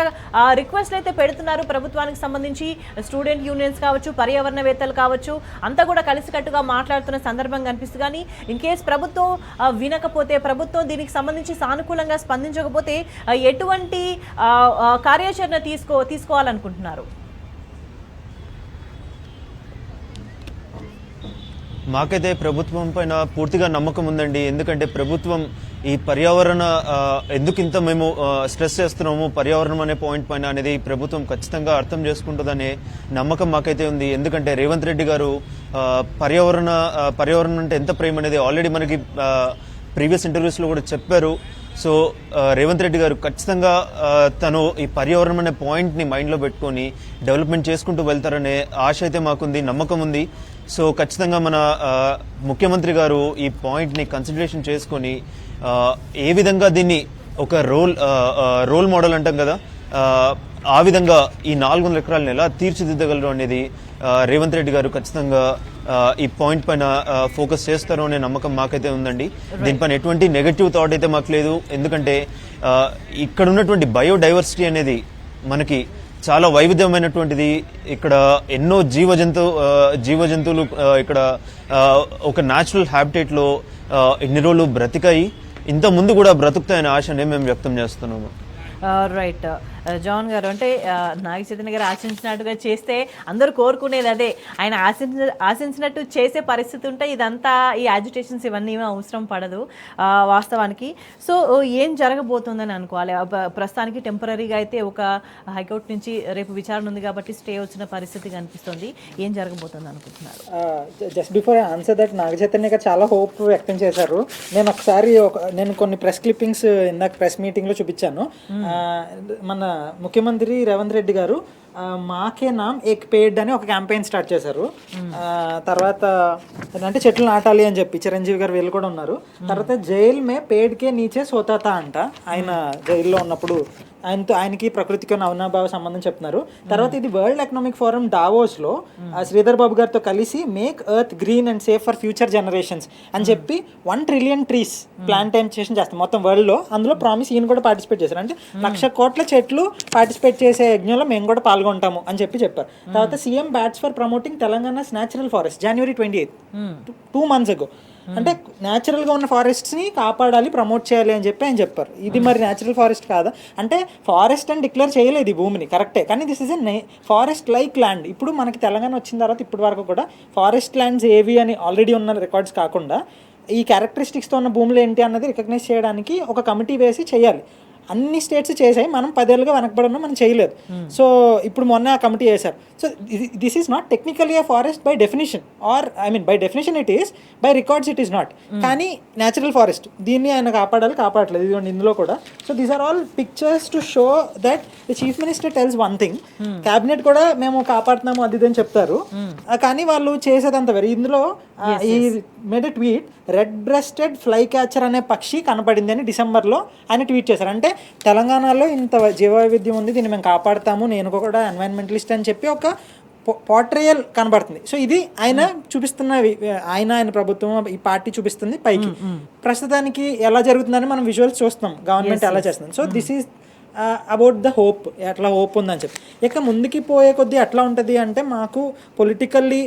రిక్వెస్ట్లు అయితే పెడుతున్నారు ప్రభుత్వానికి సంబంధించి. స్టూడెంట్ యూనియన్స్ కావచ్చు, పర్యావరణవేత్తలు కావచ్చు, అంతా కూడా కలిసికట్టుగా మాట్లాడుతున్న సందర్భం కనిపిస్తుంది. కానీ ఇన్ కేస్ ప్రభుత్వం వినకపోతే, ప్రభుత్వం దీనికి సంబంధించి సానుకూలంగా స్పందించకపోతే ఎటువంటి కార్యాచరణ తీసుకోవాలనుకుంటున్నారు? మాకైతే ప్రభుత్వం పైన పూర్తిగా నమ్మకం ఉందండి. ఎందుకంటే ప్రభుత్వం ఈ పర్యావరణ ఎందుకు ఇంత మేము స్ట్రెస్ చేస్తున్నాము పర్యావరణం అనే పాయింట్ పైన అనేది ప్రభుత్వం ఖచ్చితంగా అర్థం చేసుకుంటుందనే నమ్మకం మాకైతే ఉంది. ఎందుకంటే రేవంత్ రెడ్డి గారు పర్యావరణం అంటే ఎంత ప్రేమ అనేది ఆల్రెడీ మనకి ప్రీవియస్ ఇంటర్వ్యూస్లో కూడా చెప్పారు. సో రేవంత్ రెడ్డి గారు ఖచ్చితంగా తను ఈ పర్యావరణం అనే పాయింట్ని మైండ్లో పెట్టుకొని డెవలప్మెంట్ చేసుకుంటూ వెళ్తారనే ఆశ అయితే మాకుంది, నమ్మకం ఉంది. సో ఖచ్చితంగా మన ముఖ్యమంత్రి గారు ఈ పాయింట్ని కన్సిడరేషన్ చేసుకొని ఏ విధంగా దీన్ని ఒక రోల్ మోడల్ అంటాం కదా, ఆ విధంగా ఈ 400 ఎకరాలను ఎలా తీర్చిదిద్దగలరు అనేది రేవంత్ రెడ్డి గారు ఖచ్చితంగా ఈ పాయింట్ పైన ఫోకస్ చేస్తారు అనే నమ్మకం మాకైతే ఉందండి. దీనిపైన ఎటువంటి నెగటివ్ థాట్ అయితే మాకు లేదు. ఎందుకంటే ఇక్కడ ఉన్నటువంటి బయోడైవర్సిటీ అనేది మనకి చాలా వైవిధ్యమైనటువంటిది. ఇక్కడ ఎన్నో జీవజంతువులు ఇక్కడ ఒక న్యాచురల్ హ్యాబిటేట్లో ఎన్ని రోజులు బ్రతికాయి, ఇంత ముందు కూడా బ్రతుకుతాయనే ఆశనే మేము వ్యక్తం చేస్తున్నాము. రైట్. జాన్ గారు, అంటే నాగ చైతన్య గారు ఆశించినట్టుగా చేస్తే అందరూ కోరుకునేది అదే. ఆయన ఆశించినట్టు చేసే పరిస్థితి ఉంటే ఇదంతా ఈ యాజిటేషన్స్ ఇవన్నీ అవసరం పడదు వాస్తవానికి. సో ఏం జరగబోతుందని అనుకోవాలి? ప్రస్తుతానికి టెంపరీగా అయితే ఒక హైకోర్టు నుంచి రేపు విచారణ ఉంది కాబట్టి స్టే వచ్చిన పరిస్థితి కనిపిస్తుంది. ఏం జరగబోతుంది అనుకుంటున్నారు? Just before I answer that, Naga Chaitanya గారు చాలా హోప్ వ్యక్తం చేశారు. నేను ఒకసారి నేను కొన్ని ప్రెస్ క్లిప్పింగ్స్ ఇందాక ప్రెస్ మీటింగ్లో చూపించాను. మన ముఖ్యమంత్రి రేవంత్ రెడ్డి గారు మాకే నామ్ ఏక్ పేడ్ అని ఒక క్యాంపెయిన్ స్టార్ట్ చేశారు. తర్వాత అంటే చెట్లు నాటాలి అని చెప్పి చిరంజీవి గారు వీళ్ళు కూడా ఉన్నారు. తర్వాత జైల్ మే పేడ్కే నీచే సోతాతా అంట, ఆయన జైల్లో ఉన్నప్పుడు ఆయనకి ప్రకృతికి ఉన్న అవినాభావ సంబంధం చెప్తున్నారు. తర్వాత ఇది world economic forum డావోస్లో Sridhar Babu గారితో కలిసి make earth green and safe for future generations అని చెప్పి 1 ట్రిలియన్ ట్రీస్ ప్లాంటేషన్ చేస్తాం మొత్తం వరల్డ్లో. అందులో ప్రామిస్ ఈయన కూడా పార్టిసిపేట్ చేశారు. అంటే 1,00,000 కోట్ల చెట్లు పార్టిసిపేట్ చేసే యజ్ఞంలో మేము కూడా పాల్గొంటాము అని చెప్పారు. తర్వాత CM bats for promoting Telangana's natural forest January 28, 2 months ago. అంటే న్యాచురల్గా ఉన్న ఫారెస్ట్స్ని కాపాడాలి, ప్రమోట్ చేయాలి అని చెప్పి ఆయన చెప్పారు. ఇది మరి న్యాచురల్ ఫారెస్ట్ కాదా అంటే? ఫారెస్ట్ అని డిక్లేర్ చేయలేదు ఈ భూమిని, కరెక్టే, కానీ this is a forest like land. ఇప్పుడు మనకి తెలంగాణ వచ్చిన తర్వాత ఇప్పటి వరకు కూడా ఫారెస్ట్ ల్యాండ్స్ ఏవి అని ఆల్రెడీ ఉన్న రికార్డ్స్ కాకుండా ఈ క్యారెక్టరిస్టిక్స్తో ఉన్న భూములు ఏంటి అన్నది రికగ్నైజ్ చేయడానికి ఒక కమిటీ వేసి చేయాలి. అన్ని స్టేట్స్ చేసాయి, మనం 10 ఏళ్ళుగా వెనకబడి ఉన్నాం, మనం చేయలేదు. సో ఇప్పుడు మొన్న ఆ కమిటీ వేశారు. So this is not technically a forest by definition, or I mean by definition it is, by records it is not. కానీ న్యాచురల్ ఫారెస్ట్, దీన్ని ఆయన కాపాడట్లేదు. ఇదిగోండి ఇందులో కూడా. So these are all pictures to show that the chief minister tells one thing, cabinet కూడా మేము కాపాడుతున్నాము అది అని చెప్తారు, కానీ వాళ్ళు చేసేదంత వేరే. ఇందులో ఈ made a tweet, red breasted fly catcher అనే పక్షి కనపడింది అని డిసెంబర్లో ఆయన ట్వీట్ చేశారు. అంటే తెలంగాణలో ఇంత జీవవైవిధ్యం ఉంది, దీన్ని మేము కాపాడుతాము, నేను కూడా ఎన్వైరన్మెంటలిస్ట్ అని చెప్పి ఒక పోర్ట్రేయల్ కనబడుతుంది. సో ఇది ఆయన చూపిస్తున్న, ఆయన ప్రభుత్వం, ఈ పార్టీ చూపిస్తుంది పైకి. ప్రస్తుతానికి ఎలా జరుగుతుందని మనం విజువల్స్ చూస్తాం, గవర్నమెంట్ ఎలా చేస్తుంది. So this is about the hope, ఎట్లా హోప్ ఉందని చెప్పి. ఇక ముందుకి పోయే కొద్దీ ఎట్లా ఉంటుంది అంటే, మాకు పొలిటికల్లీ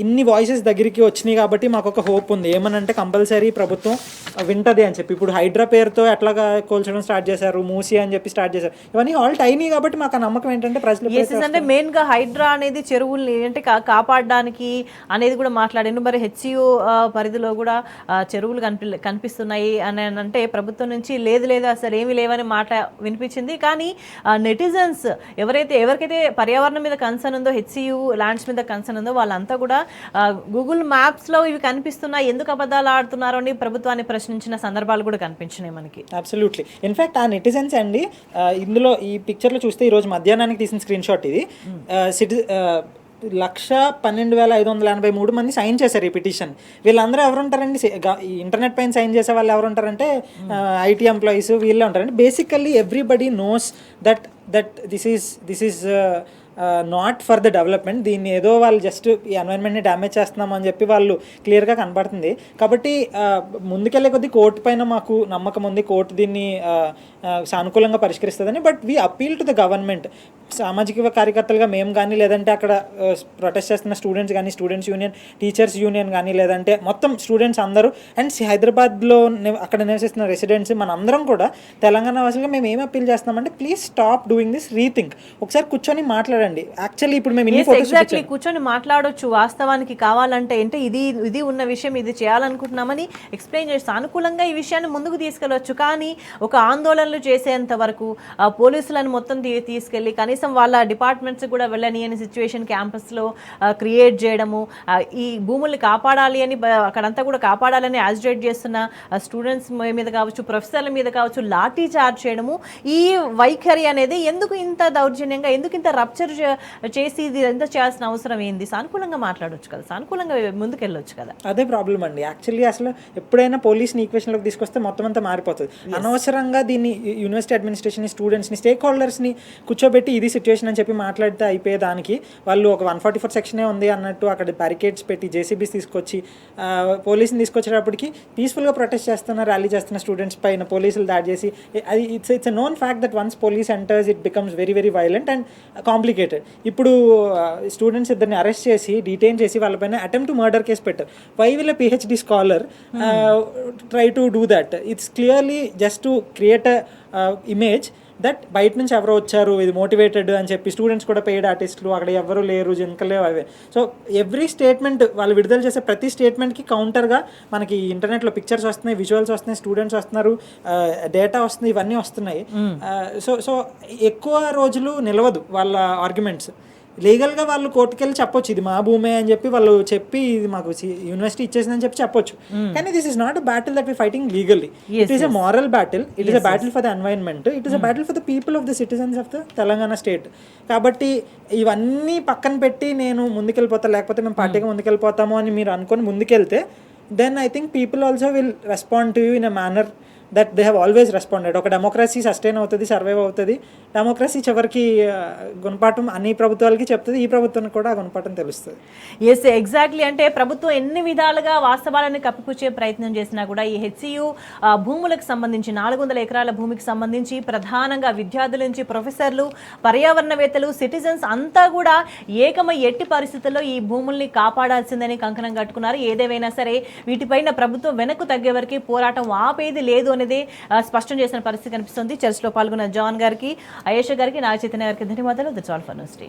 ఇన్ని వాయిసెస్ దగ్గరికి వచ్చినాయి కాబట్టి మాకు ఒక హోప్ ఉంది. ఏమనంటే కంపల్సరీ ప్రభుత్వం వింటది అని చెప్పి. ఇప్పుడు హైడ్రా పేరుతో ఎట్లాగా కోల్చడం స్టార్ట్ చేశారు, మూసి అని చెప్పి స్టార్ట్ చేశారు. ఇవన్నీ ఆల్ టైనీ కాబట్టి మాకు ఆ నమ్మకం ఏంటంటే ప్రజలు అంటే మెయిన్గా హైడ్రా అనేది చెరువుల్ని అంటే కాపాడడానికి అనేది కూడా మాట్లాడాను. మరి హెచ్సియు పరిధిలో కూడా చెరువులు కనిపిస్తున్నాయి అని అంటే ప్రభుత్వం నుంచి లేదు అసలు ఏమీ లేవని మాట వినిపించింది. కానీ నెటిజన్స్ ఎవరికైతే పర్యావరణం మీద కన్సర్న్ ఉందో, హెచ్సియు ల్యాండ్స్ మీద కన్సర్న్ ఉందో, వాళ్ళంతా కూడా గూగుల్ మ్యాప్స్లో ఇవి కనిపిస్తున్నాయి, ఎందుకు అబద్ధాలు ఆడుతున్నారు అని ప్రభుత్వాన్ని ప్రశ్నించిన సందర్భాలు కూడా కనిపించినాయి మనకి. అబ్సల్యూట్లీ. ఇన్ఫ్యాక్ట్ ఆ నెటిజన్స్ అండి, ఇందులో ఈ పిక్చర్లో చూస్తే ఈరోజు మధ్యాహ్నానికి తీసిన స్క్రీన్ షాట్ ఇది. 1,12,583 మంది సైన్ చేశారు ఈ పిటిషన్. వీళ్ళందరూ ఎవరు ఉంటారండి? ఇంటర్నెట్ పైన సైన్ చేసే వాళ్ళు ఎవరు ఉంటారంటే ఐటీ ఎంప్లాయీస్, వీళ్ళే ఉంటారండి. Basically everybody knows that this is not for the development. దీన్ని ఏదో వాళ్ళు జస్ట్ ఈ ఎన్వైరన్మెంట్ని డ్యామేజ్ చేస్తున్నాం అని చెప్పి వాళ్ళు క్లియర్గా కనబడుతుంది. కాబట్టి ముందుకెళ్ళే కొద్దీ కోర్టు పైన మాకు నమ్మకం ఉంది, కోర్టు దీన్ని సానుకూలంగా పరిష్కరిస్తుందని. But we appeal to the government. సామాజిక కార్యకర్తలుగా మేము కానీ, లేదంటే అక్కడ ప్రొటెస్ట్ చేస్తున్న స్టూడెంట్స్ కానీ, స్టూడెంట్స్ యూనియన్, టీచర్స్ యూనియన్ కానీ, లేదంటే మొత్తం స్టూడెంట్స్ అందరూ, అండ్ హైదరాబాద్లో అక్కడ నివసిస్తున్న రెసిడెంట్స్, మన అందరం కూడా తెలంగాణ వాసులుగా మేము ఏం అపీల్ చేస్తున్నామంటే, please stop doing this, rethink. ఒకసారి కూర్చొని మాట్లాడండి. యాక్చువల్లీ ఇప్పుడు మేము ఎగ్జాక్ట్లీ కూర్చొని మాట్లాడొచ్చు. వాస్తవానికి కావాలంటే అంటే ఇది ఉన్న విషయం, ఇది చేయాలనుకుంటున్నామని ఎక్స్ప్లెయిన్ చేసి సానుకూలంగా ఈ విషయాన్ని ముందుకు తీసుకెళ్ళవచ్చు. కానీ ఒక ఆందోళనలు చేసేంత వరకు పోలీసులను మొత్తం తీసుకెళ్ళి కనీసం వాళ్ళ డిపార్ట్మెంట్స్ కూడా వెళ్ళని అని సిచ్యువేషన్ క్యాంపస్లో క్రియేట్ చేయడము, ఈ భూముల్ని కాపాడాలి అని అక్కడంతా కూడా కాపాడాలని యాజిటేట్ చేస్తున్న స్టూడెంట్స్ మీద కావచ్చు, ప్రొఫెసర్ల మీద కావచ్చు లాఠీ చార్జ్ చేయడము, ఈ వైఖరి అనేది ఎందుకు ఇంత దౌర్జన్యంగా, ఎందుకు ఇంత రప్చర్ చేసి ఇది ఎంత చేయాల్సిన అవసరం ఏంది? సానుకూలంగా మాట్లాడవచ్చు కదా, సానుకూలంగా ముందుకెళ్ళొచ్చు కదా. అదే ప్రాబ్లం అండి. యాక్చువల్లీ అసలు ఎప్పుడైనా పోలీస్ని ఈక్వేషన్లోకి తీసుకొస్తే మొత్తం అంతా మారిపోతుంది. అనవసరంగా దీన్ని యూనివర్సిటీ అడ్మినిస్ట్రేషన్, స్టూడెంట్స్ని, స్టేక్ హోల్డర్స్ని కూర్చోబెట్టి ఇది సిచ్యువేషన్ అని చెప్పి మాట్లాడితే అయిపోయేదానికి వాళ్ళు ఒక 144 సెక్షనే ఉంది అన్నట్టు అక్కడ బ్యారికేడ్స్ పెట్టి జేసీబీస్ తీసుకొచ్చి పోలీసుని తీసుకొచ్చేటప్పటికి పీస్ఫుల్గా ప్రొటెస్ట్ చేస్తున్న, ర్యాలీ చేస్తున్న స్టూడెంట్స్ పైన పోలీసులు దాడి చేసి, అది it's a known fact that once police enters it becomes very very violent and complicated. ఇప్పుడు స్టూడెంట్స్ ఇద్దరిని అరెస్ట్ చేసి, డిటైన్ చేసి, వాళ్ళపైన అటెంప్ట్ టు మర్డర్ కేసు పెట్టారు. Why will a PhD scholar try to do that? It's clearly just to create a image, that బయట నుంచి ఎవరో వచ్చారు ఇది మోటివేటెడ్ అని చెప్పి స్టూడెంట్స్ కూడా పెయిడ్ ఆర్టిస్టులు అక్కడ ఎవరు లేరు జింకలేవు అవే. సో ఎవ్రీ స్టేట్మెంట్ వాళ్ళు విడుదల చేసే ప్రతి స్టేట్మెంట్కి కౌంటర్గా మనకి ఇంటర్నెట్లో పిక్చర్స్ వస్తున్నాయి, విజువల్స్ వస్తున్నాయి, స్టూడెంట్స్ వస్తున్నారు, డేటా వస్తుంది, ఇవన్నీ వస్తున్నాయి. సో ఎక్కువ రోజులు నిలవదు వాళ్ళ ఆర్గ్యుమెంట్స్. లీగల్గా వాళ్ళు కోర్టుకెళ్ళి చెప్పొచ్చు ఇది మా భూమే అని చెప్పి వాళ్ళు చెప్పి ఇది మాకు యూనివర్సిటీ ఇచ్చేసిందని చెప్పి చెప్పొచ్చు. కానీ this is not a battle that we fighting legally. It is a moral battle, it is a battle for the environment, it is a battle for the people of the citizens of the Telangana state. కాబట్టి ఇవన్నీ పక్కన పెట్టి నేను ముందుకెళ్ళిపోతా లేకపోతే మేము పార్టీగా ముందుకెళ్ళిపోతాము అని మీరు అనుకొని ముందుకెళ్తే then I think people also will respond to you in a manner that they have always responded. ఒక డెమోక్రసీ సస్టైన్ అవుతుంది, సర్వైవ్ అవుతుంది. డెమోక్రసీ చివరికి గుణపాఠం అన్ని ప్రభుత్వాలకి చెప్తుంది, ఈ ప్రభుత్వానికి కూడా గుణపాఠం తెలుస్తుంది. Yes exactly. అంటే ప్రభుత్వం ఎన్ని విధాలుగా వాస్తవాలను కప్పిపుచ్చే ప్రయత్నం చేసినా కూడా ఈ హెచ్సియు భూములకు సంబంధించి 400 ఎకరాల భూమికి సంబంధించి ప్రధానంగా విద్యార్థుల నుంచి ప్రొఫెసర్లు, పర్యావరణవేత్తలు, సిటిజన్స్ అంతా కూడా ఏకమై ఎట్టి పరిస్థితుల్లో ఈ భూముల్ని కాపాడాల్సిందని కంకణం కట్టుకున్నారు. ఏదేమైనా సరే వీటిపైన ప్రభుత్వం వెనక్కు తగ్గే వరకు పోరాటం ఆపేది లేదు అనేది స్పష్టం చేసిన పరిస్థితి కనిపిస్తుంది. చర్చలో పాల్గొన్న జాన్ గారికి, అయేషా గారికి, నాగ చైతన్య గారికి ధన్యవాదాలు. That's all for news day.